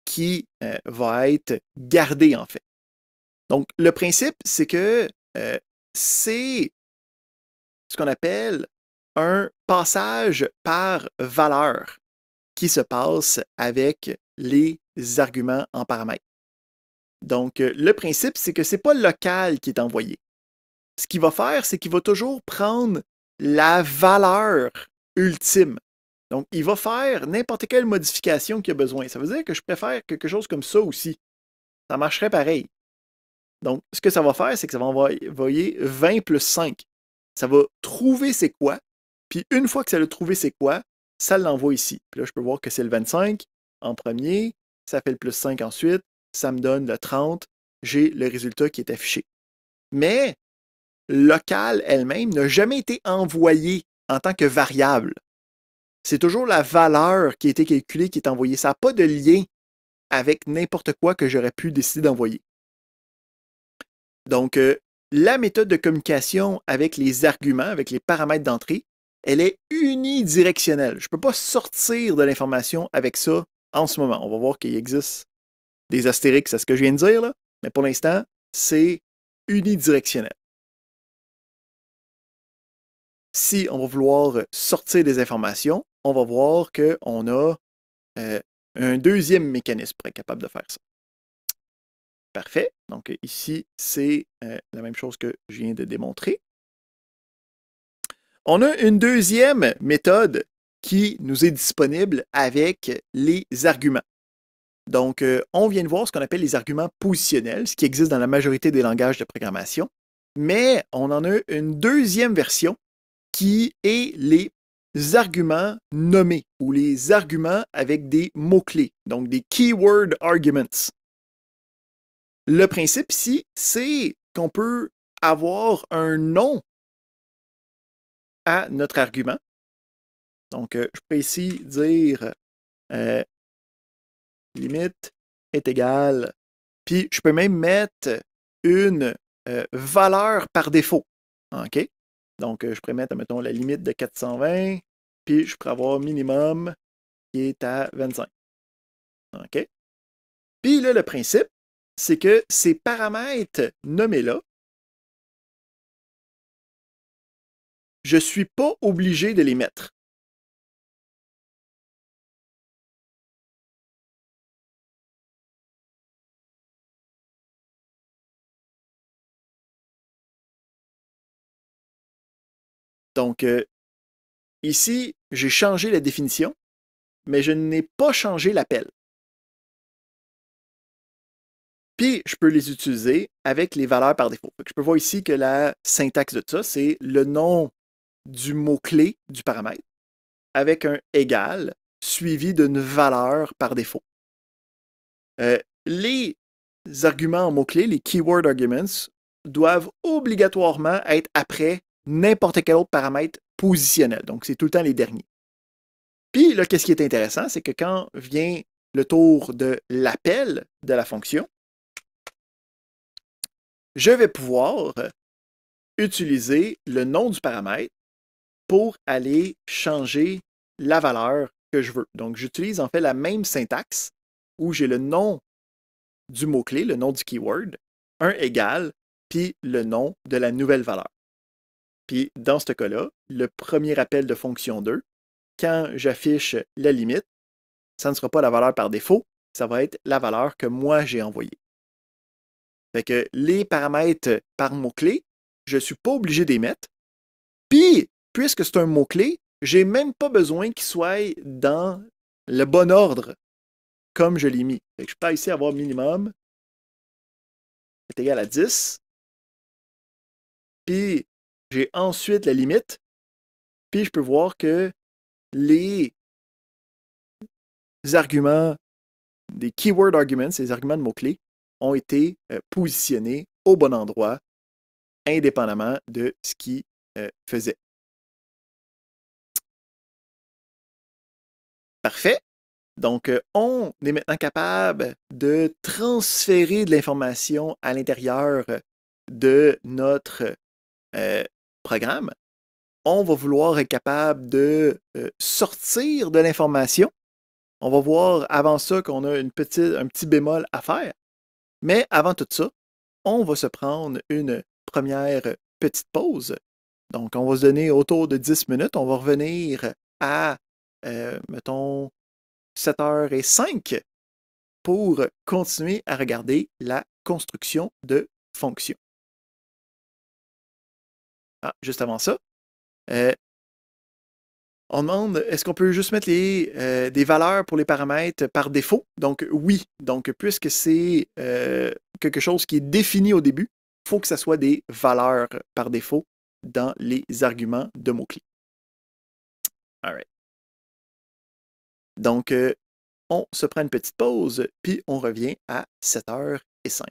qui va être gardée en fait. Donc, le principe, c'est que c'est ce qu'on appelle un passage par valeur qui se passe avec les arguments en paramètres. Donc, le principe, c'est que ce n'est pas le local qui est envoyé. Ce qu'il va faire, c'est qu'il va toujours prendre la valeur ultime. Donc, il va faire n'importe quelle modification qu'il a besoin. Ça veut dire que je préfère quelque chose comme ça aussi. Ça marcherait pareil. Donc, ce que ça va faire, c'est que ça va envoyer 20 plus 5. Ça va trouver c'est quoi, puis une fois que ça a trouvé c'est quoi, ça l'envoie ici. Puis là, je peux voir que c'est le 25 en premier, ça fait le plus 5 ensuite, ça me donne le 30, j'ai le résultat qui est affiché. Mais local elle-même n'a jamais été envoyée en tant que variable. C'est toujours la valeur qui a été calculée qui est envoyée. Ça n'a pas de lien avec n'importe quoi que j'aurais pu décider d'envoyer. Donc, la méthode de communication avec les arguments, avec les paramètres d'entrée, elle est unidirectionnelle. Je ne peux pas sortir de l'information avec ça en ce moment. On va voir qu'il existe des astérix à ce que je viens de dire, là, mais pour l'instant, c'est unidirectionnel. Si on va vouloir sortir des informations, on va voir qu'on a un deuxième mécanisme pour être capable de faire ça. Parfait. Donc ici, c'est la même chose que je viens de démontrer. On a une deuxième méthode qui nous est disponible avec les arguments. Donc, on vient de voir ce qu'on appelle les arguments positionnels, ce qui existe dans la majorité des langages de programmation, mais on en a une deuxième version qui est les arguments nommés ou les arguments avec des mots-clés, donc des keyword arguments. Le principe ici, c'est qu'on peut avoir un nom à notre argument. Donc, je peux ici dire limite est égale, puis je peux même mettre une valeur par défaut. OK? Donc, je pourrais mettre, mettons, la limite de 420, puis je pourrais avoir minimum qui est à 25. OK? Puis là, le principe, c'est que ces paramètres nommés-là, je ne suis pas obligé de les mettre. Donc, ici, j'ai changé la définition, mais je n'ai pas changé l'appel. Puis, je peux les utiliser avec les valeurs par défaut. Je peux voir ici que la syntaxe de ça, c'est le nom du mot-clé du paramètre avec un égal suivi d'une valeur par défaut. Les arguments en mots-clés, les keyword arguments, doivent obligatoirement être après n'importe quel autre paramètre positionnel. Donc, c'est tout le temps les derniers. Puis, là, qu'est-ce qui est intéressant, c'est que quand vient le tour de l'appel de la fonction, je vais pouvoir utiliser le nom du paramètre pour aller changer la valeur que je veux. Donc, j'utilise en fait la même syntaxe où j'ai le nom du mot-clé, le nom du keyword, un égal, puis le nom de la nouvelle valeur. Puis, dans ce cas-là, le premier appel de fonction 2, quand j'affiche la limite, ça ne sera pas la valeur par défaut, ça va être la valeur que moi j'ai envoyée. Fait que les paramètres par mot-clé, je ne suis pas obligé de les mettre. Puis, puisque c'est un mot-clé, je n'ai même pas besoin qu'il soit dans le bon ordre comme je l'ai mis. Fait que je peux ici avoir minimum est égal à 10. Puis, j'ai ensuite la limite. Puis, je peux voir que les arguments, des keyword arguments, ces arguments de mots-clés, ont été positionnés au bon endroit, indépendamment de ce qu'ils faisaient. Parfait. Donc, on est maintenant capable de transférer de l'information à l'intérieur de notre programme. On va vouloir être capable de sortir de l'information. On va voir avant ça qu'on a un petit bémol à faire. Mais avant tout ça, on va se prendre une première petite pause. Donc, on va se donner autour de 10 minutes. On va revenir à, mettons, 7h05 pour continuer à regarder la construction de fonctions. Ah, juste avant ça, on demande, est-ce qu'on peut juste mettre des valeurs pour les paramètres par défaut? Donc, oui. Donc, puisque c'est quelque chose qui est défini au début, il faut que ce soit des valeurs par défaut dans les arguments de mots-clés. All right. Donc, on se prend une petite pause, puis on revient à 7h05.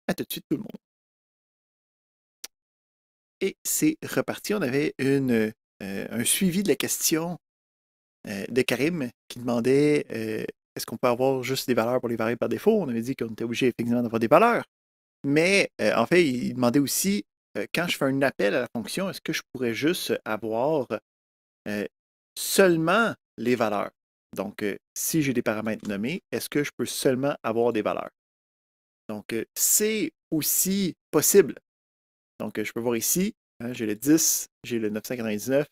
À tout de suite, tout le monde. Et c'est reparti. On avait un suivi de la question de Karim qui demandait est-ce qu'on peut avoir juste des valeurs pour les variables par défaut? On avait dit qu'on était obligé effectivement d'avoir des valeurs. Mais en fait, il demandait aussi quand je fais un appel à la fonction, est-ce que je pourrais juste avoir seulement les valeurs? Donc, si j'ai des paramètres nommés, est-ce que je peux seulement avoir des valeurs? Donc, c'est aussi possible. Donc, je peux voir ici, hein, j'ai le 10, j'ai le 999.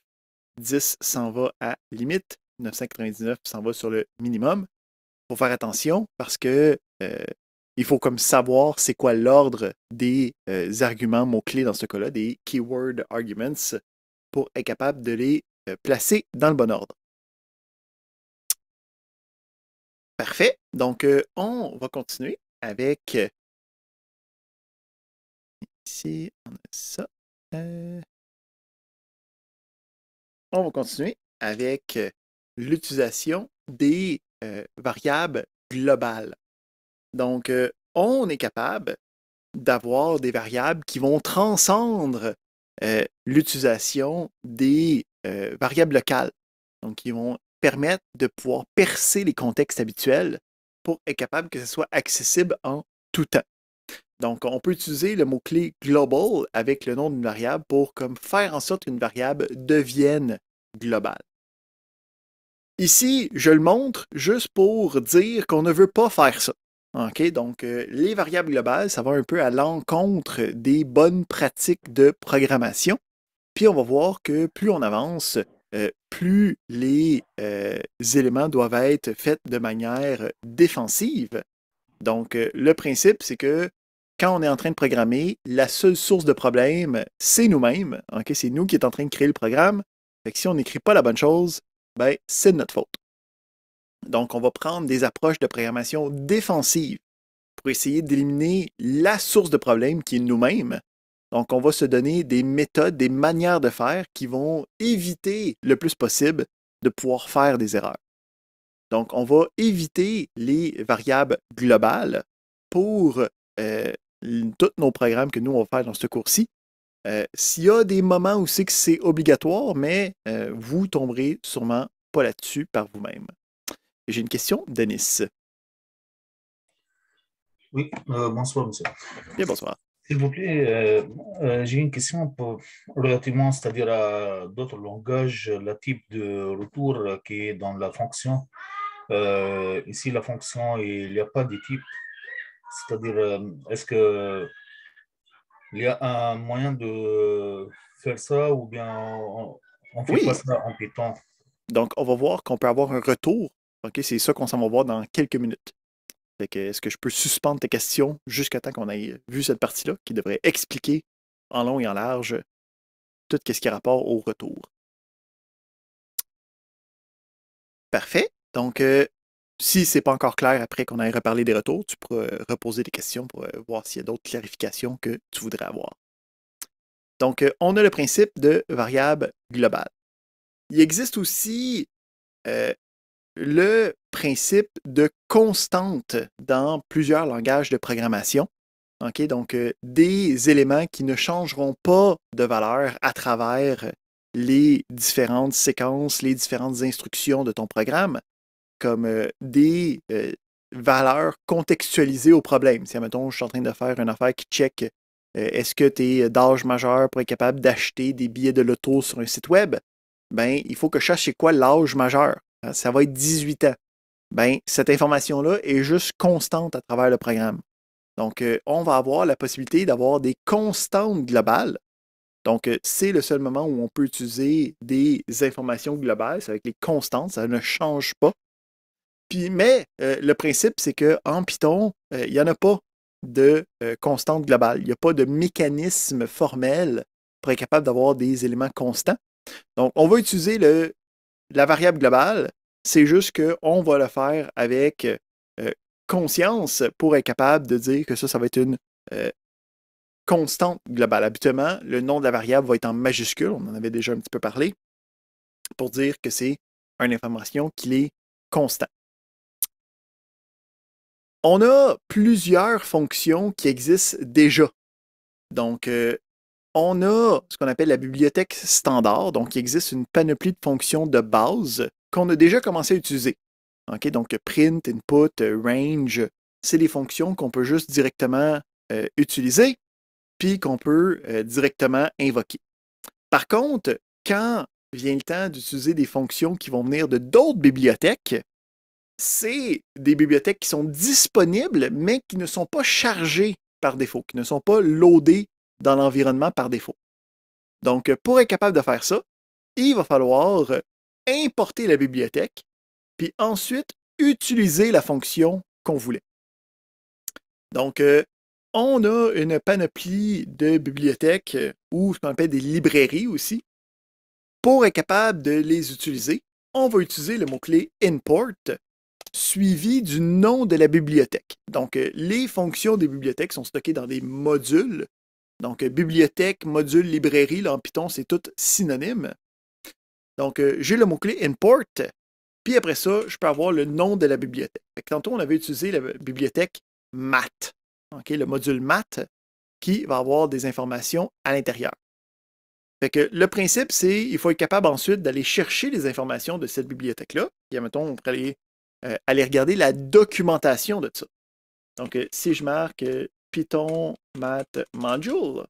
10 s'en va à limite, 999 s'en va sur le minimum. Il faut faire attention parce que il faut comme savoir c'est quoi l'ordre des arguments mots-clés dans ce cas-là, des keyword arguments, pour être capable de les placer dans le bon ordre. Parfait. Donc, on va continuer avec... ici, on a ça. On va continuer avec l'utilisation des variables globales. Donc, on est capable d'avoir des variables qui vont transcendre l'utilisation des variables locales. Donc, qui vont permettre de pouvoir percer les contextes habituels pour être capable que ce soit accessible en tout temps. Donc, on peut utiliser le mot-clé global avec le nom d'une variable pour comme faire en sorte qu'une variable devienne globale. Ici, je le montre juste pour dire qu'on ne veut pas faire ça. OK, donc, les variables globales, ça va un peu à l'encontre des bonnes pratiques de programmation. Puis on va voir que plus on avance, plus les éléments doivent être faits de manière défensive. Donc, le principe, c'est que quand on est en train de programmer, la seule source de problème, c'est nous-mêmes. OK? C'est nous qui sommes en train de créer le programme. Fait que si on n'écrit pas la bonne chose, ben, c'est de notre faute. Donc, on va prendre des approches de programmation défensive pour essayer d'éliminer la source de problème qui est nous-mêmes. Donc, on va se donner des méthodes, des manières de faire qui vont éviter le plus possible de pouvoir faire des erreurs. Donc, on va éviter les variables globales pour tous nos programmes que nous, on va faire dans ce cours-ci. S'il y a des moments où c'est que c'est obligatoire, mais vous tomberez sûrement pas là-dessus par vous-même. J'ai une question, Denis. Oui, bonsoir, monsieur. Bien, bonsoir. S'il vous plaît, j'ai une question relativement, c'est-à-dire à d'autres langages, le type de retour qui est dans la fonction. Ici, la fonction, il n'y a pas de type. C'est-à-dire, est-ce qu'il y a un moyen de faire ça ou bien on fait Oui. pas ça en Python? Donc, on va voir qu'on peut avoir un retour. OK, c'est ça qu'on s'en va voir dans quelques minutes. Fait que, est-ce que je peux suspendre tes questions jusqu'à temps qu'on ait vu cette partie-là, qui devrait expliquer en long et en large tout ce qui a rapport au retour. Parfait. Donc, si ce n'est pas encore clair après qu'on ait reparlé des retours, tu pourras reposer des questions pour voir s'il y a d'autres clarifications que tu voudrais avoir. Donc, on a le principe de variable globale. Il existe aussi le principe de constante dans plusieurs langages de programmation. Okay? Donc, des éléments qui ne changeront pas de valeur à travers les différentes séquences, les différentes instructions de ton programme, comme des valeurs contextualisées au problème. Si, admettons, je suis en train de faire une affaire qui check est-ce que tu es d'âge majeur pour être capable d'acheter des billets de loto sur un site web, ben, il faut que je sache c'est quoi l'âge majeur. Ça va être 18 ans. Ben, cette information-là est juste constante à travers le programme. Donc, on va avoir la possibilité d'avoir des constantes globales. Donc, c'est le seul moment où on peut utiliser des informations globales. C'est avec les constantes, ça ne change pas. Puis, mais le principe, c'est qu'en Python, il n'y en a pas de constante globale. Il n'y a pas de mécanisme formel pour être capable d'avoir des éléments constants. Donc, on va utiliser la variable globale. C'est juste qu'on va le faire avec conscience pour être capable de dire que ça va être une constante globale. Habituellement, le nom de la variable va être en majuscule, on en avait déjà un petit peu parlé, pour dire que c'est une information qui est constant. On a plusieurs fonctions qui existent déjà. Donc, on a ce qu'on appelle la bibliothèque standard. Donc, il existe une panoplie de fonctions de base qu'on a déjà commencé à utiliser. Okay? Donc, print, input, range, c'est des fonctions qu'on peut juste directement utiliser puis qu'on peut directement invoquer. Par contre, quand vient le temps d'utiliser des fonctions qui vont venir de d'autres bibliothèques, c'est des bibliothèques qui sont disponibles, mais qui ne sont pas chargées par défaut, qui ne sont pas loadées dans l'environnement par défaut. Donc, pour être capable de faire ça, il va falloir importer la bibliothèque, puis ensuite utiliser la fonction qu'on voulait. Donc, on a une panoplie de bibliothèques ou ce qu'on appelle des librairies aussi. Pour être capable de les utiliser, on va utiliser le mot-clé import suivi du nom de la bibliothèque. Donc, les fonctions des bibliothèques sont stockées dans des modules. Donc, bibliothèque, module, librairie, là, en Python, c'est tout synonyme. Donc, j'ai le mot-clé import, puis après ça, je peux avoir le nom de la bibliothèque. Fait que tantôt, on avait utilisé la bibliothèque math, okay, le module math, qui va avoir des informations à l'intérieur. Fait que le principe, c'est qu'il faut être capable ensuite d'aller chercher les informations de cette bibliothèque-là. Et mettons, on pourrait aller regarder la documentation de ça. Donc, si je marque Python Math Module,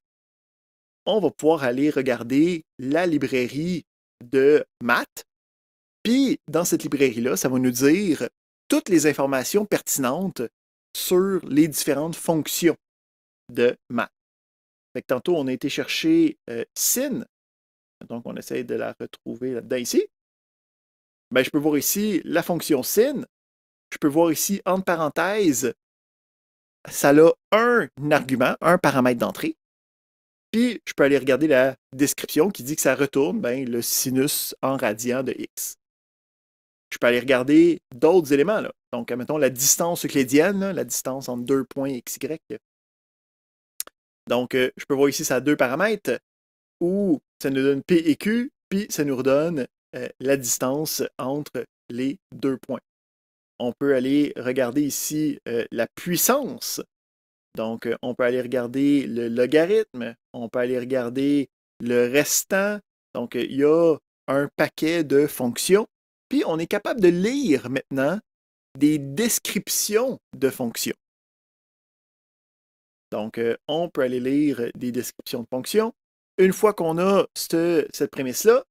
on va pouvoir aller regarder la librairie de maths. Puis, dans cette librairie-là, ça va nous dire toutes les informations pertinentes sur les différentes fonctions de maths. Fait que tantôt, on a été chercher sin. Donc, on essaie de la retrouver là-dedans ici. Ben, je peux voir ici la fonction sin. Je peux voir ici, entre parenthèses, ça a un argument, un paramètre d'entrée. Puis, je peux aller regarder la description qui dit que ça retourne le sinus en radian de x. Je peux aller regarder d'autres éléments. Là. Donc, mettons la distance euclidienne, là, la distance entre deux points x, y. Donc, je peux voir ici, ça a deux paramètres où ça nous donne P et Q, puis ça nous redonne la distance entre les deux points. On peut aller regarder ici la puissance. Donc, on peut aller regarder le logarithme, on peut aller regarder le restant. Donc, il y a un paquet de fonctions. Puis, on est capable de lire maintenant des descriptions de fonctions. Donc, on peut aller lire des descriptions de fonctions. Une fois qu'on a cette prémisse-là,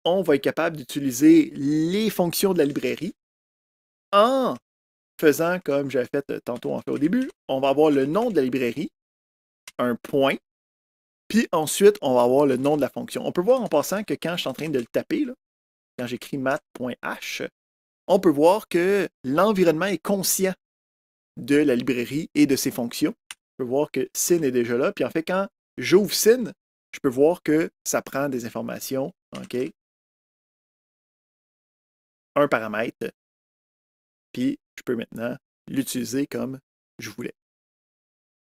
on va être capable d'utiliser les fonctions de la librairie en faisant comme j'avais fait tantôt au début. On va avoir le nom de la librairie, un point, puis ensuite, on va avoir le nom de la fonction. On peut voir en passant que quand je suis en train de le taper, là, quand j'écris math.h, on peut voir que l'environnement est conscient de la librairie et de ses fonctions. On peut voir que sin est déjà là. Puis en fait, quand j'ouvre sin, je peux voir que ça prend des informations. OK? Un paramètre. Puis je peux maintenant l'utiliser comme je voulais.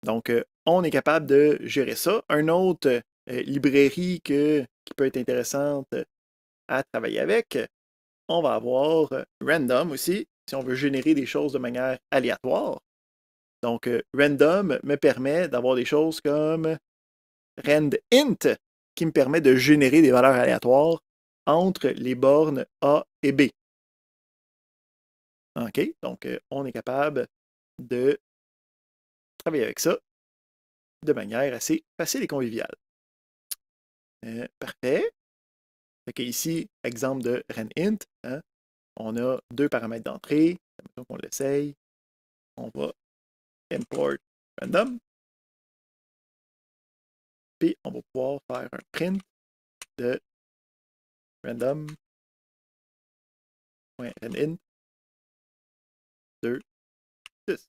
Donc, on est capable de gérer ça. Une autre librairie qui peut être intéressante à travailler avec, on va avoir random aussi, si on veut générer des choses de manière aléatoire. Donc, random me permet d'avoir des choses comme randint, qui me permet de générer des valeurs aléatoires entre les bornes A et B. OK? Donc, on est capable de travailler avec ça de manière assez facile et conviviale. Parfait. Fait que ici, exemple de randint, hein, on a deux paramètres d'entrée. Mettons qu'on l'essaye. On va import random. Puis, on va pouvoir faire un print de random.randint 2, 10.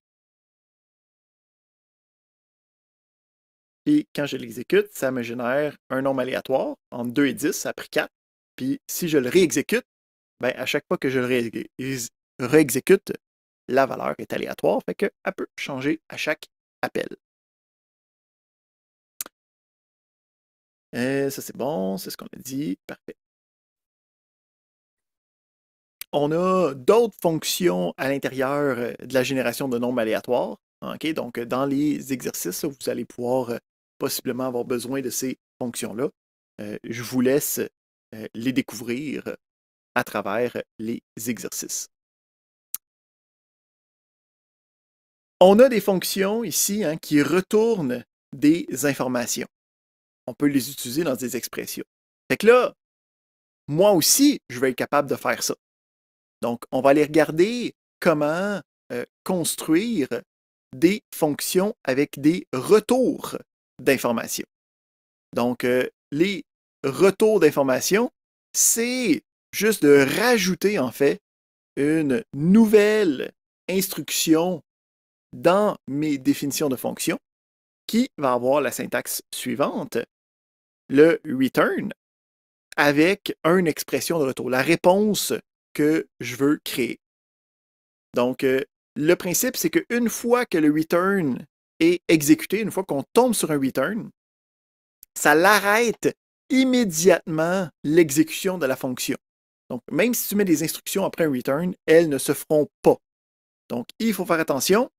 Puis, quand je l'exécute, ça me génère un nombre aléatoire entre 2 et 10, ça a pris 4. Puis, si je le réexécute, à chaque fois que je le réexécute, la valeur est aléatoire, fait qu'elle peut changer à chaque appel. Ça, c'est bon, c'est ce qu'on a dit. Parfait. On a d'autres fonctions à l'intérieur de la génération de nombres aléatoires. Okay? Donc, dans les exercices, vous allez pouvoir possiblement avoir besoin de ces fonctions-là. Je vous laisse les découvrir à travers les exercices. On a des fonctions ici qui retournent des informations. On peut les utiliser dans des expressions. Fait que là, moi aussi, je vais être capable de faire ça. Donc, on va aller regarder comment construire des fonctions avec des retours d'informations. Donc, les retours d'informations, c'est juste de rajouter, en fait, une nouvelle instruction dans mes définitions de fonctions qui va avoir la syntaxe suivante, le return, avec une expression de retour, la réponse que je veux créer. Donc, le principe, c'est qu'une fois que le return est exécuté, une fois qu'on tombe sur un return, ça l'arrête immédiatement l'exécution de la fonction. Donc, même si tu mets des instructions après un return, elles ne se feront pas. Donc, il faut faire attention.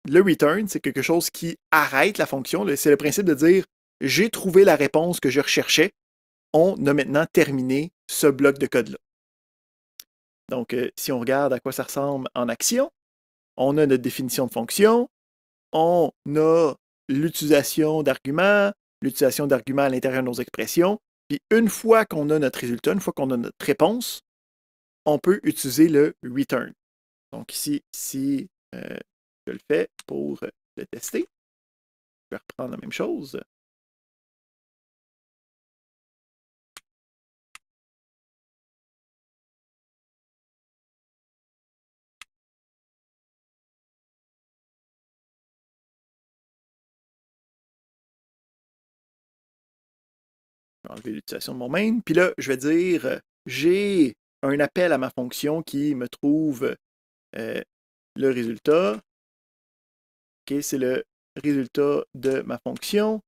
Le return, c'est quelque chose qui arrête la fonction. C'est le principe de dire « j'ai trouvé la réponse que je recherchais. On a maintenant terminé ce bloc de code-là. » Donc, si on regarde à quoi ça ressemble en action, on a notre définition de fonction, on a l'utilisation d'arguments à l'intérieur de nos expressions, puis une fois qu'on a notre résultat, une fois qu'on a notre réponse, on peut utiliser le return. Donc ici, si je le fais pour le tester. Je vais reprendre la même chose. Je vais enlever l'utilisation de mon main. Puis là, je vais dire, j'ai un appel à ma fonction qui me trouve le résultat. OK, c'est le résultat de ma fonction.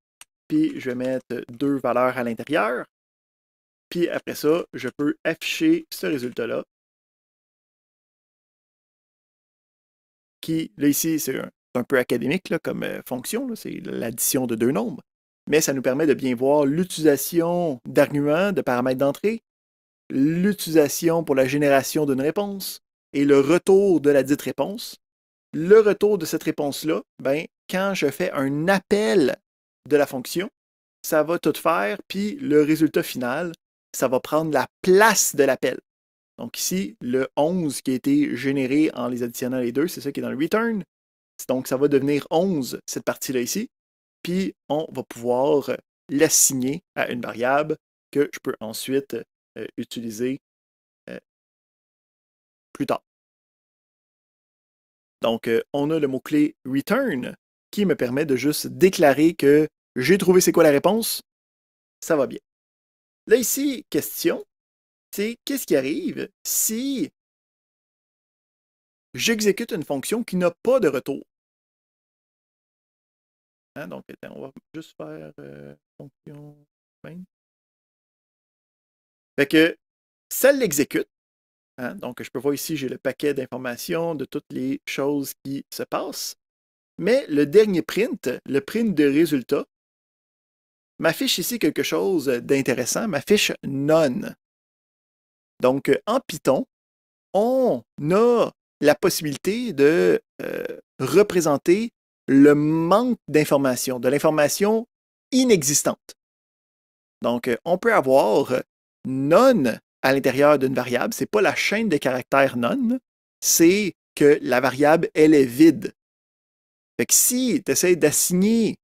Puis je vais mettre 2 valeurs à l'intérieur. Puis après ça, je peux afficher ce résultat-là. Qui, là ici, c'est un peu académique là, comme fonction. C'est l'addition de 2 nombres. Mais ça nous permet de bien voir l'utilisation d'arguments, de paramètres d'entrée, l'utilisation pour la génération d'une réponse et le retour de la dite réponse. Le retour de cette réponse-là, ben, quand je fais un appel de la fonction, ça va tout faire, puis le résultat final, ça va prendre la place de l'appel. Donc ici, le 11 qui a été généré en les additionnant les deux, c'est ça qui est dans le return. Donc ça va devenir 11, cette partie-là ici. Puis on va pouvoir l'assigner à une variable que je peux ensuite utiliser plus tard. Donc, on a le mot-clé return qui me permet de juste déclarer que j'ai trouvé c'est quoi la réponse, ça va bien. Là, ici, question, c'est qu'est-ce qui arrive si j'exécute une fonction qui n'a pas de retour? Hein, donc, attends, on va juste faire fonction main. Fait que ça l'exécute. Hein, donc, je peux voir ici, j'ai le paquet d'informations de toutes les choses qui se passent. Mais le dernier print, le print de résultat, m'affiche ici quelque chose d'intéressant, m'affiche none. Donc, en Python, on a la possibilité de représenter le manque d'information, de l'information inexistante. Donc, on peut avoir none à l'intérieur d'une variable. Ce n'est pas la chaîne de caractères none, c'est que la variable, elle est vide. Fait que si tu essaies d'assigner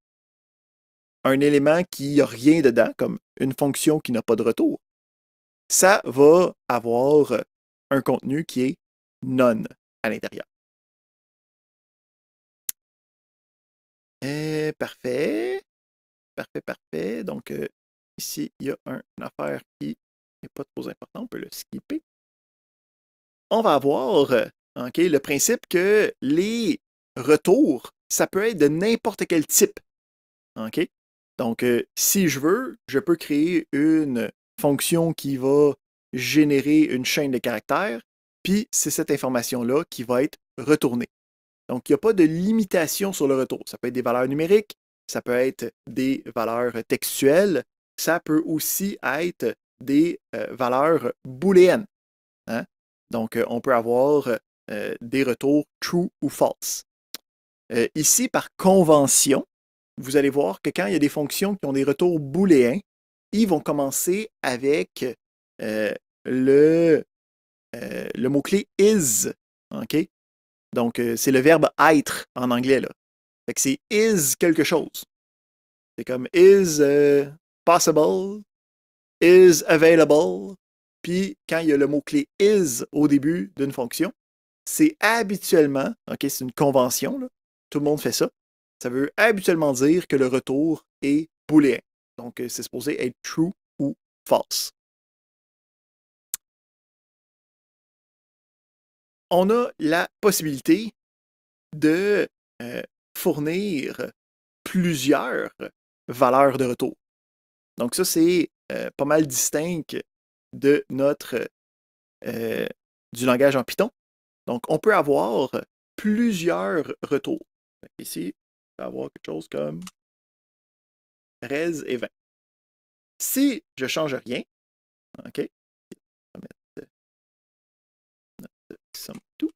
un élément qui n'a rien dedans, comme une fonction qui n'a pas de retour, ça va avoir un contenu qui est none à l'intérieur. Parfait. Parfait, parfait. Donc, ici, il y a une affaire qui n'est pas trop importante. On peut le skipper. On va avoir le principe que les retours, ça peut être de n'importe quel type. OK? Donc, si je veux, je peux créer une fonction qui va générer une chaîne de caractères, puis c'est cette information-là qui va être retournée. Donc, il n'y a pas de limitation sur le retour. Ça peut être des valeurs numériques, ça peut être des valeurs textuelles, ça peut aussi être des valeurs booléennes. Hein? Donc, on peut avoir des retours true ou false. Ici, par convention, vous allez voir que quand il y a des fonctions qui ont des retours booléens, ils vont commencer avec le mot-clé is. Okay? Donc, c'est le verbe être en anglais. Là. Fait que c'est is quelque chose. C'est comme is possible, is available. Puis, quand il y a le mot-clé is au début d'une fonction, c'est habituellement, c'est une convention, là, tout le monde fait ça, ça veut habituellement dire que le retour est booléen. Donc, c'est supposé être true ou false. On a la possibilité de fournir plusieurs valeurs de retour. Donc, ça, c'est pas mal distinct de du langage en Python. Donc, on peut avoir plusieurs retours. Ici, on peut avoir quelque chose comme res et 20. Si je ne change rien, OK, on va mettre notre somme tout.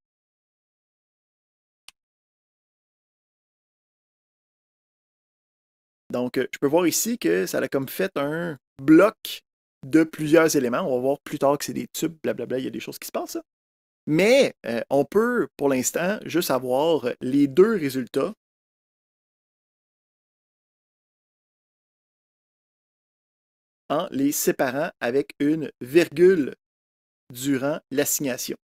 Donc, je peux voir ici que ça a comme fait un bloc de plusieurs éléments. On va voir plus tard que c'est des tubes, blablabla, il y a des choses qui se passent. Ça. Mais on peut, pour l'instant, juste avoir les deux résultats en les séparant avec une virgule durant l'assignation.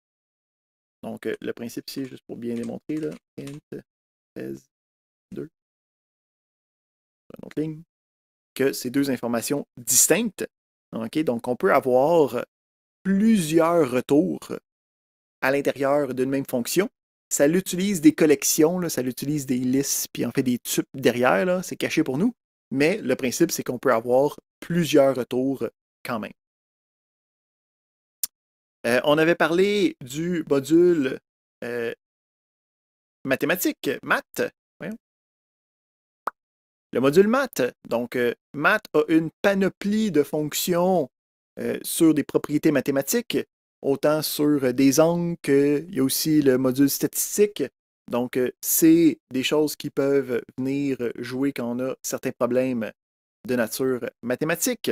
Donc, le principe ici, juste pour bien démontrer, là, int 13, 2, une autre ligne, que c'est deux informations distinctes. Okay? Donc, on peut avoir plusieurs retours à l'intérieur d'une même fonction. Ça l'utilise des collections, là, ça l'utilise des listes, puis en fait des tupes derrière, c'est caché pour nous. Mais le principe, c'est qu'on peut avoir plusieurs retours quand même. On avait parlé du module mathématique, maths. Voyons. Le module maths. Donc, maths a une panoplie de fonctions sur des propriétés mathématiques, autant sur des angles qu'il y a aussi le module statistique. Donc, c'est des choses qui peuvent venir jouer quand on a certains problèmes de nature mathématique.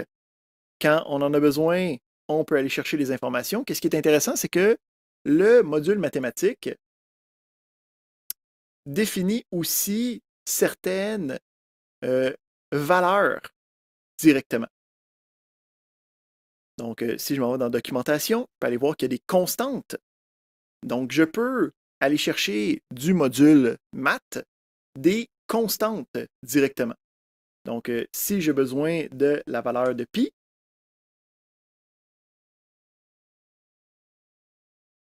Quand on en a besoin, on peut aller chercher les informations. Qu'est-ce qui est intéressant, c'est que le module mathématique définit aussi certaines valeurs directement. Donc, si je m'en vais dans documentation, je peux aller voir qu'il y a des constantes. Donc, je peux aller chercher du module maths des constantes directement. Donc, si j'ai besoin de la valeur de pi,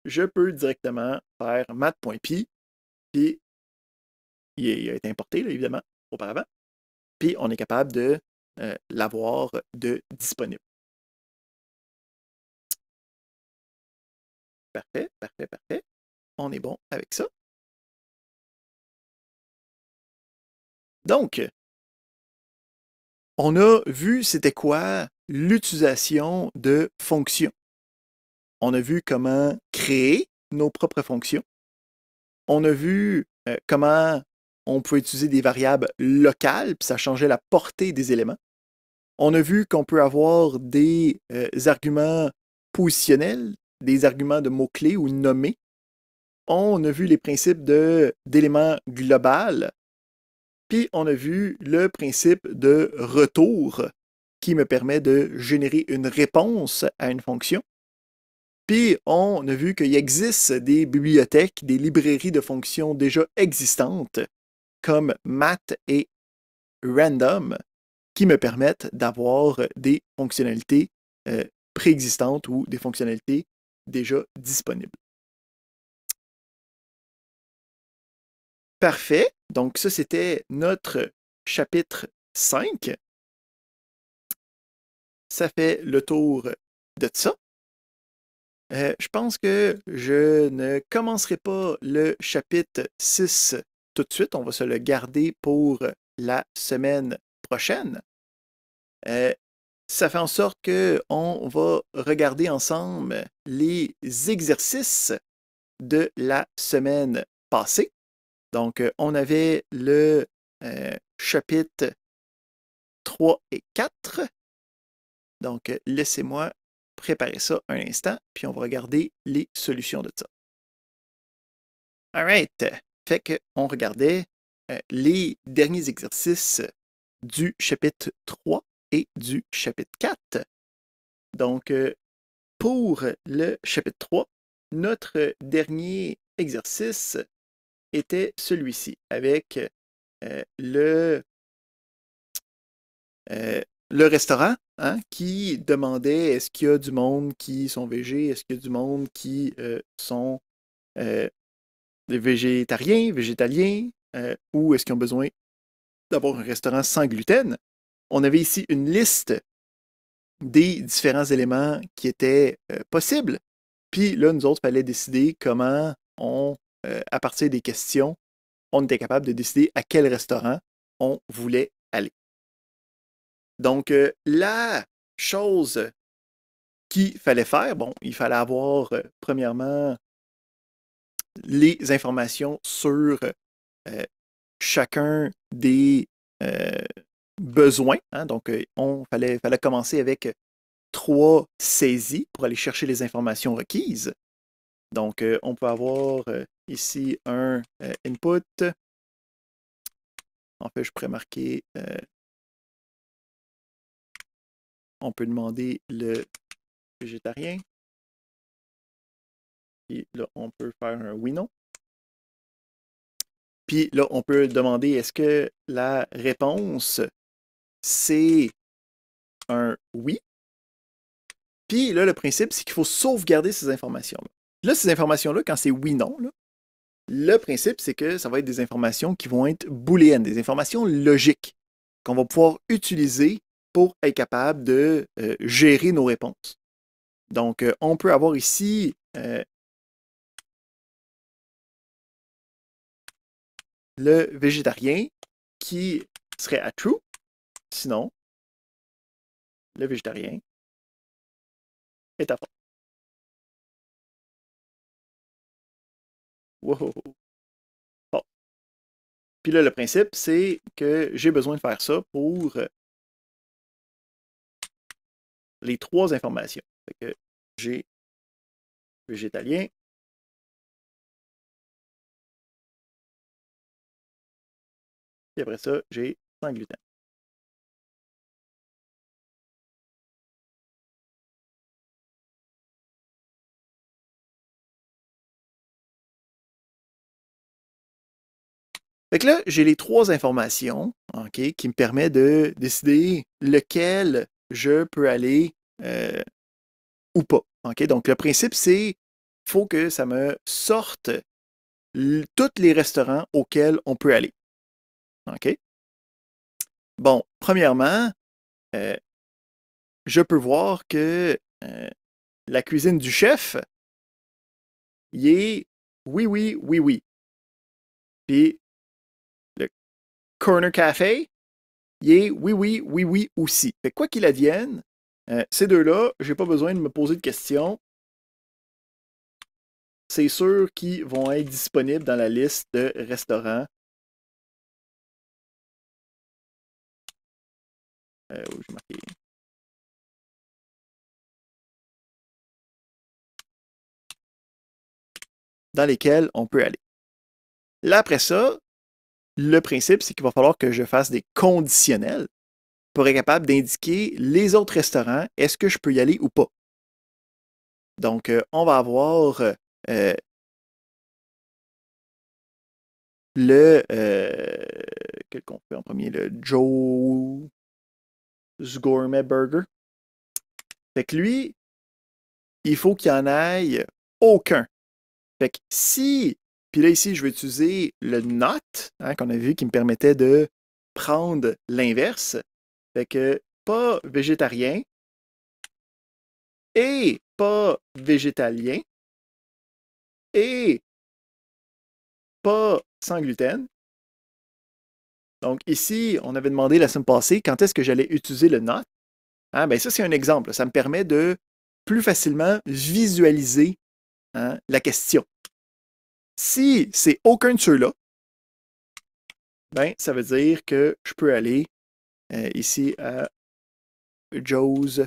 je peux directement faire math.pi, puis il a été importé, là, évidemment, auparavant, puis on est capable de l'avoir de disponible. Parfait, parfait, parfait. On est bon avec ça. Donc, on a vu c'était quoi l'utilisation de fonctions. On a vu comment créer nos propres fonctions. On a vu comment on peut utiliser des variables locales, puis ça changeait la portée des éléments. On a vu qu'on peut avoir des arguments positionnels, des arguments de mots-clés ou nommés. On a vu les principes d'éléments global. Puis on a vu le principe de retour qui me permet de générer une réponse à une fonction. Puis on a vu qu'il existe des bibliothèques, des librairies de fonctions déjà existantes comme math et random qui me permettent d'avoir des fonctionnalités préexistantes ou des fonctionnalités déjà disponibles. Parfait. Donc, ça, c'était notre chapitre 5. Ça fait le tour de ça. Je pense que je ne commencerai pas le chapitre 6 tout de suite. On va se le garder pour la semaine prochaine. Ça fait en sorte qu'on va regarder ensemble les exercices de la semaine passée. Donc, on avait le chapitre 3 et 4. Donc, laissez-moi préparer ça un instant, puis on va regarder les solutions de ça. All right. Fait qu'on regardait les derniers exercices du chapitre 3 et du chapitre 4. Donc, pour le chapitre 3, notre dernier exercice était celui-ci, avec le restaurant qui demandait est-ce qu'il y a du monde qui sont végés, est-ce qu'il y a du monde qui sont végétariens, végétaliens, ou est-ce qu'ils ont besoin d'avoir un restaurant sans gluten. On avait ici une liste des différents éléments qui étaient possibles. Puis là, nous autres, il fallait décider comment à partir des questions, on était capable de décider à quel restaurant on voulait aller. Donc, la chose qu'il fallait faire, bon, il fallait avoir, premièrement, les informations sur chacun des besoins. Donc, fallait commencer avec 3 saisies pour aller chercher les informations requises. Donc, on peut avoir ici un input. En fait, je pourrais marquer, on peut demander le végétarien. Puis là, on peut faire un oui/non. Puis là, on peut demander est-ce que la réponse, c'est un oui. Puis là, le principe, c'est qu'il faut sauvegarder ces informations-là. Là, ces informations-là, quand c'est oui/non, le principe, c'est que ça va être des informations qui vont être booléennes, des informations logiques qu'on va pouvoir utiliser pour être capable de gérer nos réponses. Donc, on peut avoir ici le végétarien qui serait à true. Sinon, le végétarien est à false. Wow. Bon. Puis là, le principe, c'est que j'ai besoin de faire ça pour les trois informations. Fait que j'ai végétalien. Et après ça, j'ai sans gluten. Fait que là, j'ai les trois informations qui me permettent de décider lequel je peux aller ou pas. Donc, le principe, c'est qu'il faut que ça me sorte tous les restaurants auxquels on peut aller. OK? Bon, premièrement, je peux voir que la cuisine du chef, il est oui, oui, oui, oui. Puis le Corner Café, il est oui, oui, oui, oui aussi. Fait quoi qu'il advienne, ces deux-là, je n'ai pas besoin de me poser de questions. C'est sûr qu'ils vont être disponibles dans la liste de restaurants. Où j'ai marqué. Dans lesquels on peut aller. Là, après ça, le principe, c'est qu'il va falloir que je fasse des conditionnels pour être capable d'indiquer les autres restaurants, est-ce que je peux y aller ou pas. Donc, on va avoir quel qu'on fait en premier? Le Joe's Gourmet Burger. Fait que lui, il faut qu'il n'y en aille aucun. Fait que si, puis là ici, je vais utiliser le not, qu'on a vu qui me permettait de prendre l'inverse. Fait que pas végétarien et pas végétalien et pas sans gluten. Donc ici, on avait demandé la semaine passée quand est-ce que j'allais utiliser le not. Ben ça, c'est un exemple. Ça me permet de plus facilement visualiser la question. Si c'est aucun de ceux-là, ben, ça veut dire que je peux aller ici à Joe's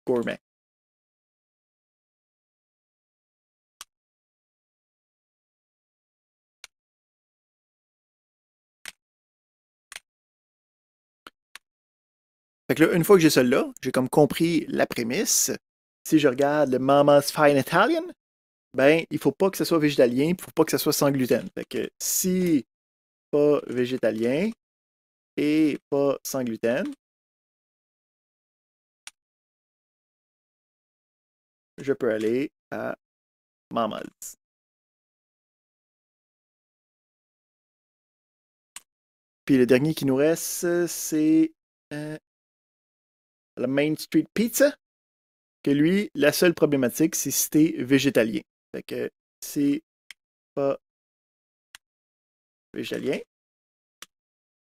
Gourmet. Fait que là, une fois que j'ai celle-là, j'ai comme compris la prémisse. Si je regarde le Mama's Fine Italian, ben, il ne faut pas que ce soit végétalien, il ne faut pas que ce soit sans gluten. Fait que si pas végétalien et pas sans gluten, je peux aller à Mama's. Puis le dernier qui nous reste, c'est la Main Street Pizza. Que lui, la seule problématique, c'est si t'es végétalien. Fait que c'est pas végétalien,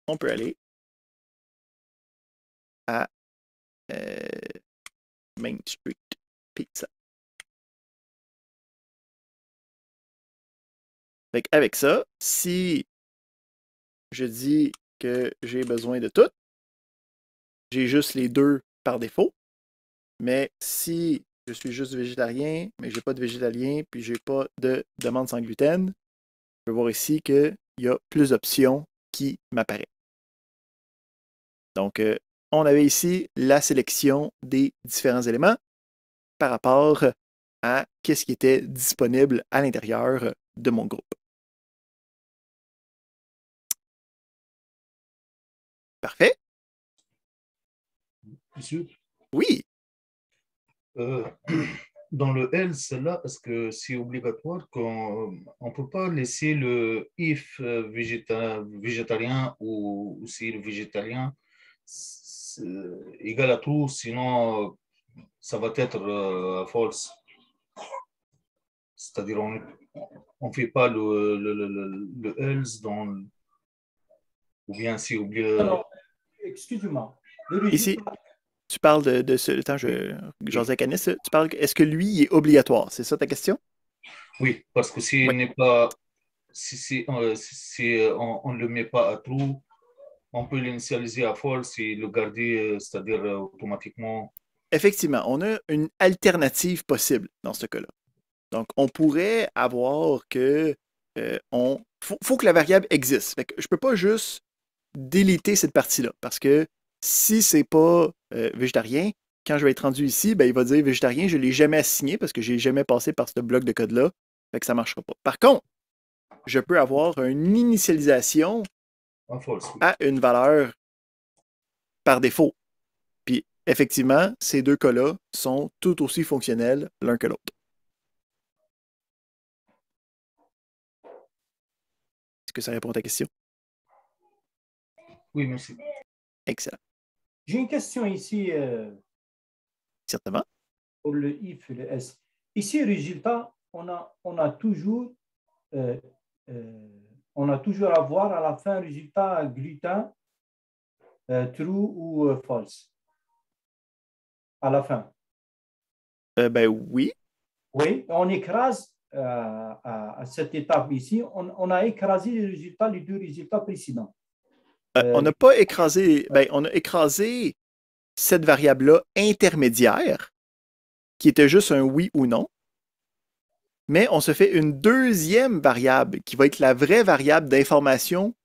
on peut aller à Main Street Pizza. Fait qu'avec ça, si je dis que j'ai besoin de tout, j'ai juste les deux par défaut. Mais si je suis juste végétarien, mais j'ai pas de végétalien, puis j'ai pas de demande sans gluten, je peux voir ici qu'il y a plus d'options qui m'apparaissent. Donc, on avait ici la sélection des différents éléments par rapport à ce qui était disponible à l'intérieur de mon groupe. Parfait. Monsieur, Oui. dans le else, là, est-ce que c'est obligatoire qu'on ne peut pas laisser le if végétarien ou si le végétarien égal à true, sinon ça va être false. C'est-à-dire on ne fait pas le else dans ou bien c'est obligatoire. Alors, excusez-moi. Le Ici, résultat, tu parles de ce. Attends, José Canis, tu parles. Est-ce que lui il est obligatoire? C'est ça ta question? Oui, parce que s'il Oui. n'est pas, si on ne le met pas à true, on peut l'initialiser à false et le garder, c'est-à-dire automatiquement. Effectivement, on a une alternative possible dans ce cas-là. Donc, on pourrait avoir que faut que la variable existe. Fait que je ne peux pas juste déliter cette partie-là parce que si c'est pas végétarien, quand je vais être rendu ici, ben, il va dire végétarien, je ne l'ai jamais assigné parce que je n'ai jamais passé par ce bloc de code-là. Fait que ça ne marchera pas. Par contre, je peux avoir une initialisation False, oui. à une valeur par défaut. Puis, effectivement, ces deux cas-là sont tout aussi fonctionnels l'un que l'autre. Est-ce que ça répond à ta question? Oui, merci. Excellent. j'ai une question ici Certainement. pour le if et le s. Ici, résultat, on a toujours à voir à la fin résultat gluten, true ou false. À la fin. Ben oui. Oui, on écrase à cette étape ici, on a écrasé les deux résultats précédents. On n'a pas écrasé, ben, on a écrasé cette variable-là intermédiaire, qui était juste un oui ou non, mais on se fait une deuxième variable qui va être la vraie variable d'information.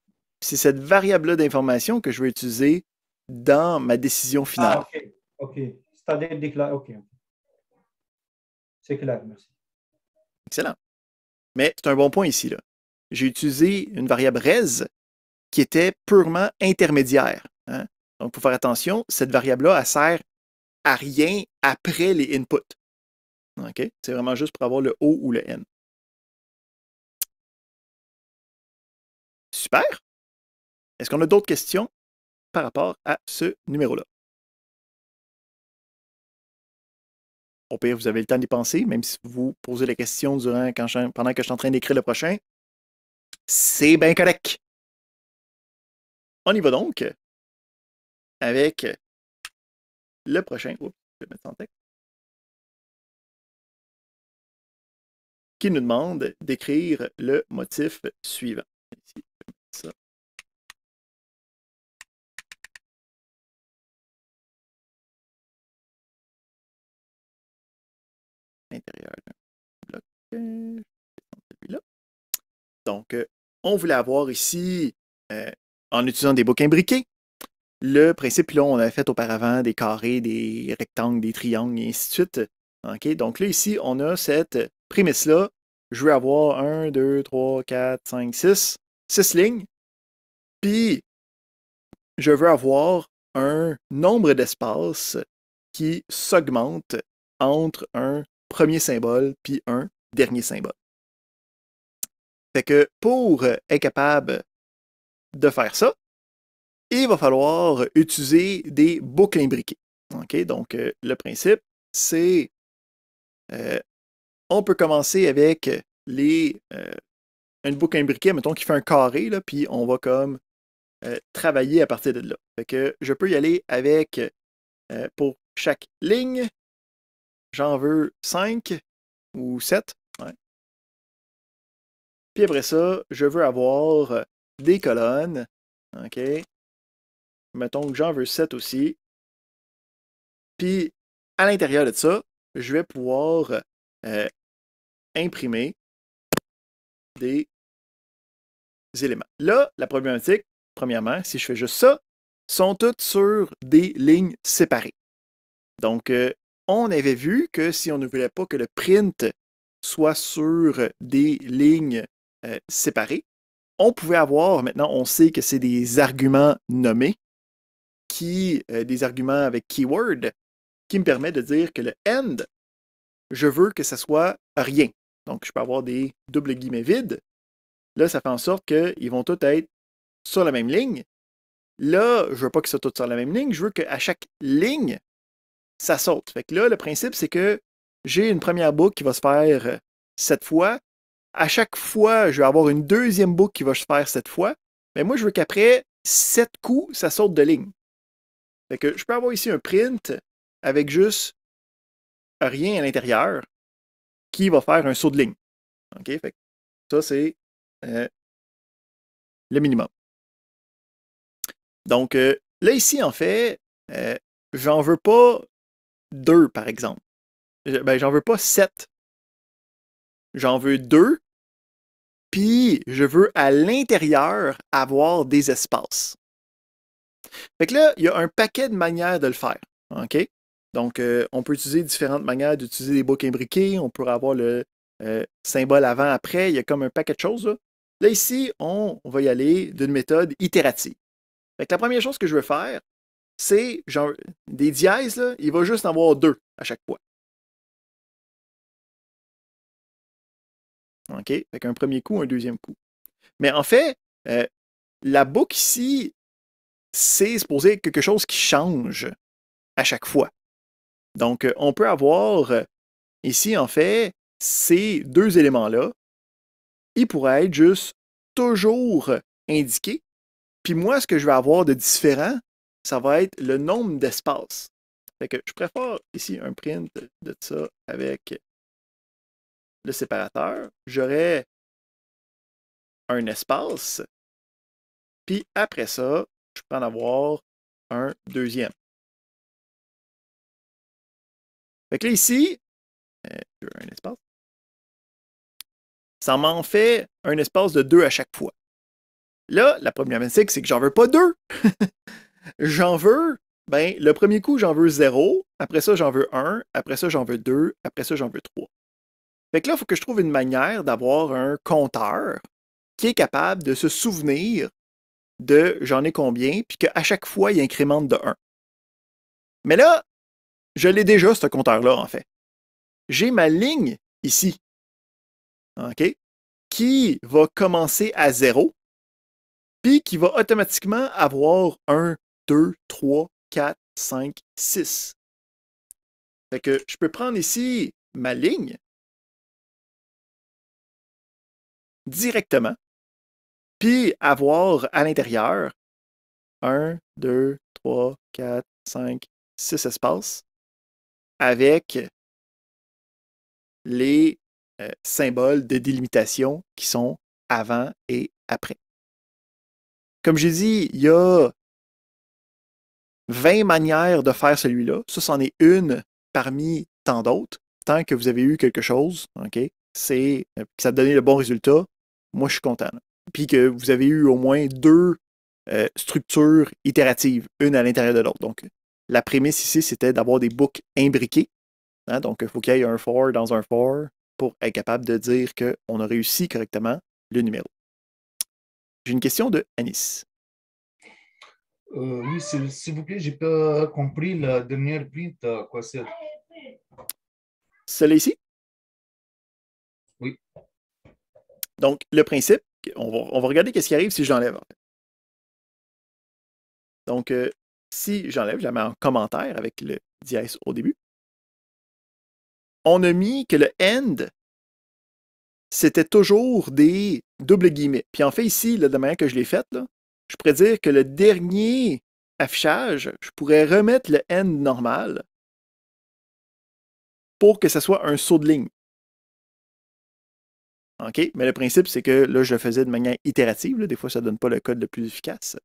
C'est cette variable-là d'information que je vais utiliser dans ma décision finale. Ah, OK. C'est-à-dire déclarer. OK. C'est clair, merci. Excellent. Mais c'est un bon point ici, là. J'ai utilisé une variable res qui était purement intermédiaire. Hein? Donc, il faut faire attention, cette variable-là, elle sert à rien après les inputs. OK? C'est vraiment juste pour avoir le O ou le N. Super. Est-ce qu'on a d'autres questions par rapport à ce numéro-là? Au pire, vous avez le temps d'y penser, même si vous posez la question pendant que je suis en train d'écrire le prochain. C'est bien correct. On y va donc avec le prochain. Oups, je vais mettre ça en texte. Qui nous demande d'écrire le motif suivant. Ici, je vais mettre ça. L'intérieur d'un bloc. Celui-là. Donc, on voulait avoir ici, en utilisant des bouts imbriqués, le principe, là, on avait fait auparavant des carrés, des rectangles, des triangles, et ainsi de suite. Okay? Donc là, ici, on a cette prémisse-là. Je veux avoir 1, 2, 3, 4, 5, 6. 6 lignes. Puis, je veux avoir un nombre d'espaces qui s'augmente entre un premier symbole puis un dernier symbole. Fait que pour être capable de faire ça, il va falloir utiliser des boucles imbriquées. Okay? Donc, le principe, c'est on peut commencer avec une boucle imbriquée, mettons, qui fait un carré, là, puis on va comme travailler à partir de là. Fait que je peux y aller avec, pour chaque ligne, j'en veux 5 ou 7. Ouais. Puis après ça, je veux avoir des colonnes. OK? Mettons que j'en veux 7 aussi. Puis, à l'intérieur de ça, je vais pouvoir imprimer des éléments. Là, la problématique, premièrement, si je fais juste ça, sont toutes sur des lignes séparées. Donc, on avait vu que si on ne voulait pas que le print soit sur des lignes séparées, on pouvait avoir, maintenant on sait que c'est des arguments nommés, des arguments avec keyword, qui me permet de dire que le end, je veux que ça soit rien. Donc, je peux avoir des doubles guillemets vides. Là, ça fait en sorte qu'ils vont tous être sur la même ligne. Là, je ne veux pas qu'ils soient tous sur la même ligne. Je veux qu'à chaque ligne, ça saute. Fait que là, le principe, c'est que j'ai une première boucle qui va se faire 7 fois. À chaque fois, je vais avoir une deuxième boucle qui va se faire 7 fois. Mais moi, je veux qu'après 7 coups, ça saute de ligne. Fait que je peux avoir ici un print avec juste rien à l'intérieur qui va faire un saut de ligne. OK? Fait que ça, c'est le minimum. Donc, là, ici, en fait, j'en veux pas 2, par exemple. J'en veux pas 7. J'en veux 2. Puis, je veux à l'intérieur avoir des espaces. Fait que là, il y a un paquet de manières de le faire. OK? Donc, on peut utiliser différentes manières d'utiliser des boucles imbriquées. On peut avoir le symbole avant-après. Il y a comme un paquet de choses. Là, là ici, on va y aller d'une méthode itérative. Fait que la première chose que je veux faire, c'est genre des dièses, là, il va juste en avoir 2 à chaque fois. OK? Fait qu'un premier coup, un deuxième coup. Mais en fait, la boucle ici, c'est supposé être quelque chose qui change à chaque fois. Donc, on peut avoir ici, en fait, ces 2 éléments-là, ils pourraient être juste toujours indiqués. Puis moi, ce que je vais avoir de différent, ça va être le nombre d'espaces. Fait que je préfère ici un print de ça avec le séparateur. J'aurai un espace. Puis après ça, je peux en avoir un deuxième. Fait que là, ici, un espace. Ça m'en fait un espace de 2 à chaque fois. Là, la problématique, c'est que j'en veux pas 2. J'en veux, le premier coup, j'en veux 0. Après ça, j'en veux 1. Après ça, j'en veux 2. Après ça, j'en veux 3. Fait que là, il faut que je trouve une manière d'avoir un compteur qui est capable de se souvenir de j'en ai combien, puis qu'à chaque fois, il incrémente de 1. Mais là, je l'ai déjà, ce compteur-là, en fait. J'ai ma ligne ici, OK, qui va commencer à 0, puis qui va automatiquement avoir 1, 2, 3, 4, 5, 6. Fait que je peux prendre ici ma ligne directement, puis avoir à l'intérieur 1, 2, 3, 4, 5, 6 espaces avec les symboles de délimitation qui sont avant et après. Comme j'ai dit, il y a 20 manières de faire celui-là. Ça, c'en est une parmi tant d'autres. Tant que vous avez eu quelque chose, OK, c'est que ça a donné le bon résultat, moi, je suis content. Là. Puis que vous avez eu au moins 2 structures itératives, une à l'intérieur de l'autre. Donc, la prémisse ici, c'était d'avoir des boucles imbriquées. Hein, donc, il faut qu'il y ait un for dans un for pour être capable de dire qu'on a réussi correctement le numéro. J'ai une question de Anis. Oui, s'il vous plaît, j'ai pas compris la dernière print, à quoi sert? Celui ici? Oui. Donc, le principe, on va regarder qu'est-ce qui arrive si je l'enlève. Donc, si j'enlève, je la mets en commentaire avec le dièse au début. On a mis que le end, c'était toujours des doubles guillemets. Puis en fait, ici, là, de la manière que je l'ai faite, là, je pourrais dire que le dernier affichage, je pourrais remettre le end normal pour que ce soit un saut de ligne. OK? Mais le principe, c'est que là, je le faisais de manière itérative. Là. Des fois, ça ne donne pas le code le plus efficace.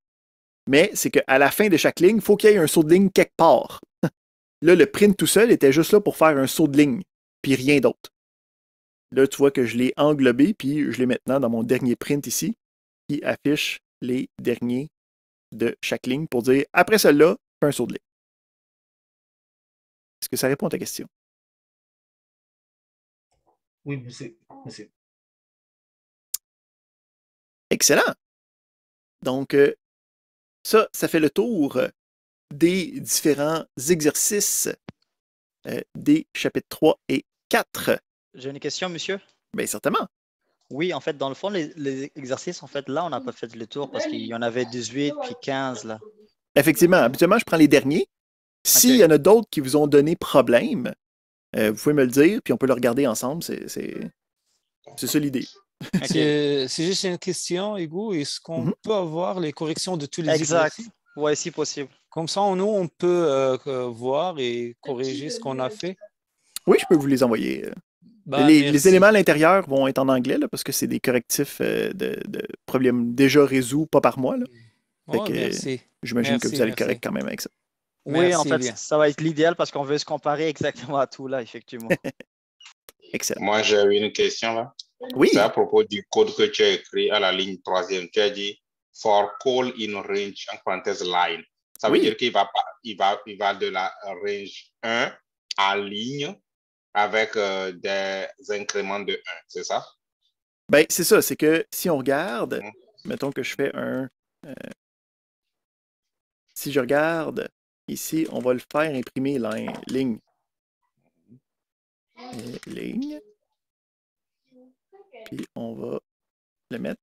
Mais c'est qu'à la fin de chaque ligne, il faut qu'il y ait un saut de ligne quelque part. Là, le print tout seul était juste là pour faire un saut de ligne, puis rien d'autre. Là, tu vois que je l'ai englobé, puis je l'ai maintenant dans mon dernier print ici, qui affiche les derniers de chaque ligne pour dire, après celle-là, fais un saut de ligne. Est-ce que ça répond à ta question? Oui, monsieur. Monsieur. Excellent! Donc, ça fait le tour des différents exercices des chapitres 3 et 4. J'ai une question, monsieur. Bien, certainement. Oui, en fait, dans le fond, les exercices, en fait, là, on n'a pas fait le tour parce qu'il y en avait 18 puis 15, là. Effectivement, habituellement, je prends les derniers. S'il y en a d'autres qui vous ont donné problème, vous pouvez me le dire, puis on peut le regarder ensemble. C'est ça l'idée. C'est juste une question, Hugo. Est-ce qu'on peut avoir les corrections de tous les exercices? Oui, si possible. Comme ça, nous, on peut voir et corriger ce qu'on a fait. Oui, je peux vous les envoyer. Les éléments à l'intérieur vont être en anglais, là, parce que c'est des correctifs de problèmes déjà résous, pas par moi. Là. Merci. J'imagine que vous allez correct quand même avec ça. Oui, en fait, ça va être l'idéal parce qu'on veut se comparer exactement à tout, là, effectivement. Excellent. Moi, j'ai une question, là. Oui. C'est à propos du code que tu as écrit à la ligne 3e. Tu as dit « for call in range », en parenthèse, line. Ça veut dire qu'il va de la range 1 à ligne avec des incréments de 1, c'est ça? Ben, c'est ça. C'est que si on regarde, mettons que je fais un... si je regarde ici, on va le faire imprimer ligne. Ligne. Puis on va le mettre.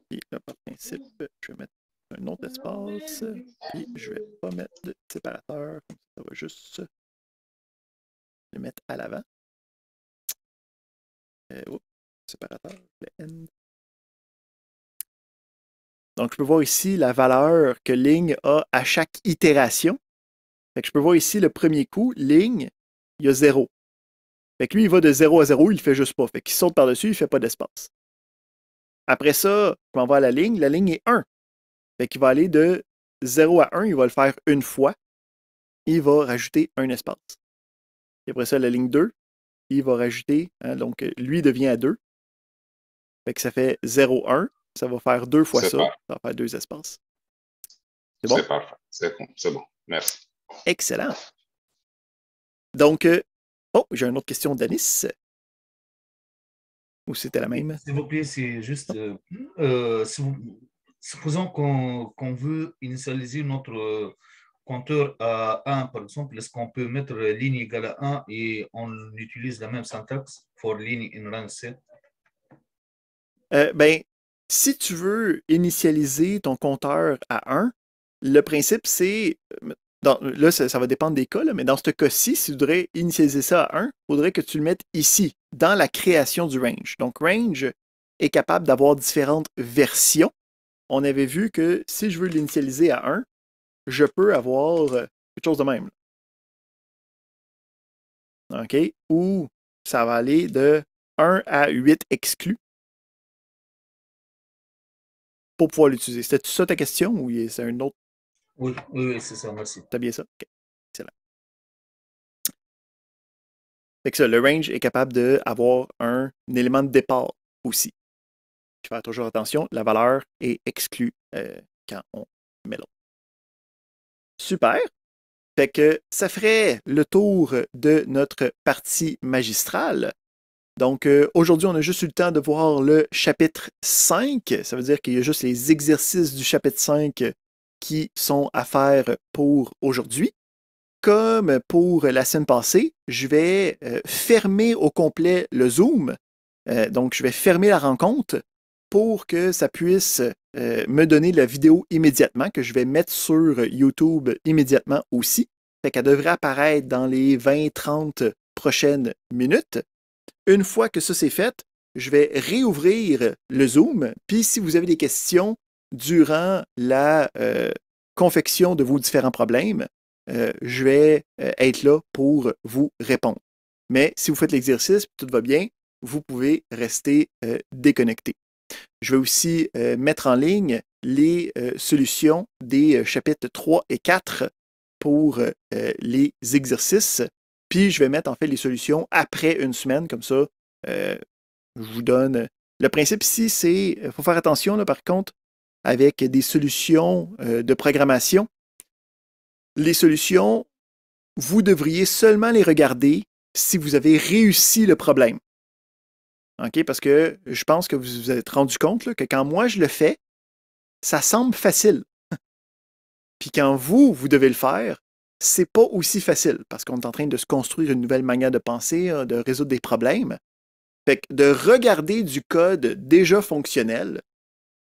Puis là, par principe, je vais mettre un autre espace. Puis je vais pas mettre de séparateur. Ça va juste le mettre à l'avant. Séparateur, le N. Donc, je peux voir ici la valeur que ligne a à chaque itération. Fait que je peux voir ici le premier coup, ligne, il y a 0. Fait que lui, il va de 0 à 0, il le fait juste pas. Fait qu'il saute par-dessus, il ne fait pas d'espace. Après ça, je m'en vais à la ligne est 1. Fait qu'il va aller de 0 à 1, il va le faire une fois. Il va rajouter un espace. Et après ça, la ligne 2, il va rajouter, donc lui devient à 2. Fait que ça fait 0, 1. Ça va faire 2 fois ça. Ça va faire 2 espaces. C'est bon? C'est parfait. C'est bon. Merci. Excellent. Donc, j'ai une autre question d'Anis. Ou c'était la même? S'il vous plaît, c'est juste, supposons qu'on veut initialiser notre compteur à 1, par exemple, est-ce qu'on peut mettre ligne égale à 1 et on utilise la même syntaxe for ligne in range 7? Ben, si tu veux initialiser ton compteur à 1, le principe, c'est... Là, ça va dépendre des cas, là, mais dans ce cas-ci, si tu voudrais initialiser ça à 1, il faudrait que tu le mettes ici, dans la création du range. Donc, range est capable d'avoir différentes versions. On avait vu que si je veux l'initialiser à 1, je peux avoir quelque chose de même. OK? Ou ça va aller de 1 à 8 exclus pour pouvoir l'utiliser. C'était ça ta question ou c'est un autre? Oui, c'est ça, merci. T'as bien ça? OK. Excellent. Fait que ça, le range est capable d'avoir un élément de départ aussi. Il faut faire toujours attention, la valeur est exclue quand on met l'autre. Super. Fait que ça ferait le tour de notre partie magistrale. Donc, aujourd'hui, on a juste eu le temps de voir le chapitre 5. Ça veut dire qu'il y a juste les exercices du chapitre 5 qui sont à faire pour aujourd'hui. Comme pour la semaine passée, je vais fermer au complet le Zoom. Donc, je vais fermer la rencontre pour que ça puisse me donner la vidéo immédiatement, que je vais mettre sur YouTube immédiatement aussi. Fait qu'elle devrait apparaître dans les 20-30 prochaines minutes. Une fois que ça c'est fait, je vais réouvrir le Zoom. Puis si vous avez des questions durant la confection de vos différents problèmes, je vais être là pour vous répondre. Mais si vous faites l'exercice et tout va bien, vous pouvez rester déconnecté. Je vais aussi mettre en ligne les solutions des chapitres 3 et 4 pour les exercices. Puis, je vais mettre en fait les solutions après une semaine, comme ça, je vous donne... Le principe ici, c'est, il faut faire attention, là, par contre, avec des solutions de programmation. Les solutions, vous devriez seulement les regarder si vous avez réussi le problème. OK? Parce que je pense que vous vous êtes rendu compte là, que quand moi je le fais, ça semble facile. Puis quand vous devez le faire, c'est pas aussi facile parce qu'on est en train de se construire une nouvelle manière de penser, de résoudre des problèmes. Fait que de regarder du code déjà fonctionnel,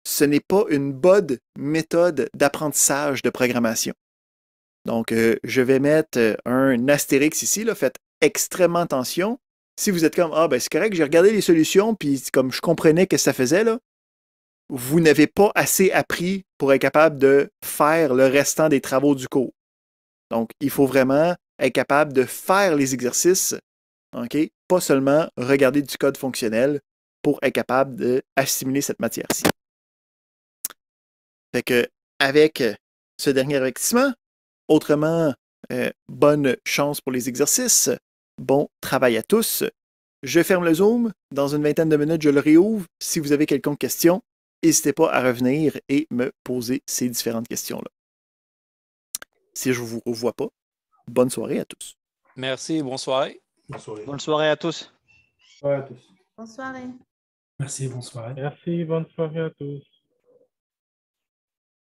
ce n'est pas une bonne méthode d'apprentissage de programmation. Donc, je vais mettre un astérix ici, là, faites extrêmement attention. Si vous êtes comme, ah, ben c'est correct, j'ai regardé les solutions, puis comme je comprenais ce que ça faisait, là, vous n'avez pas assez appris pour être capable de faire le restant des travaux du cours. Donc, il faut vraiment être capable de faire les exercices, OK? Pas seulement regarder du code fonctionnel pour être capable d'assimiler cette matière-ci. Fait que, avec ce dernier avertissement, autrement, bonne chance pour les exercices. Bon travail à tous. Je ferme le Zoom. Dans une vingtaine de minutes, je le réouvre. Si vous avez quelconque question, n'hésitez pas à revenir et me poser ces différentes questions-là. Si je ne vous revois pas, bonne soirée à tous. Merci, bonne soirée. Bonne soirée. Bonne soirée à tous. Ouais, à tous. Bonne soirée. Merci, bonne soirée. Merci, bonne soirée à tous.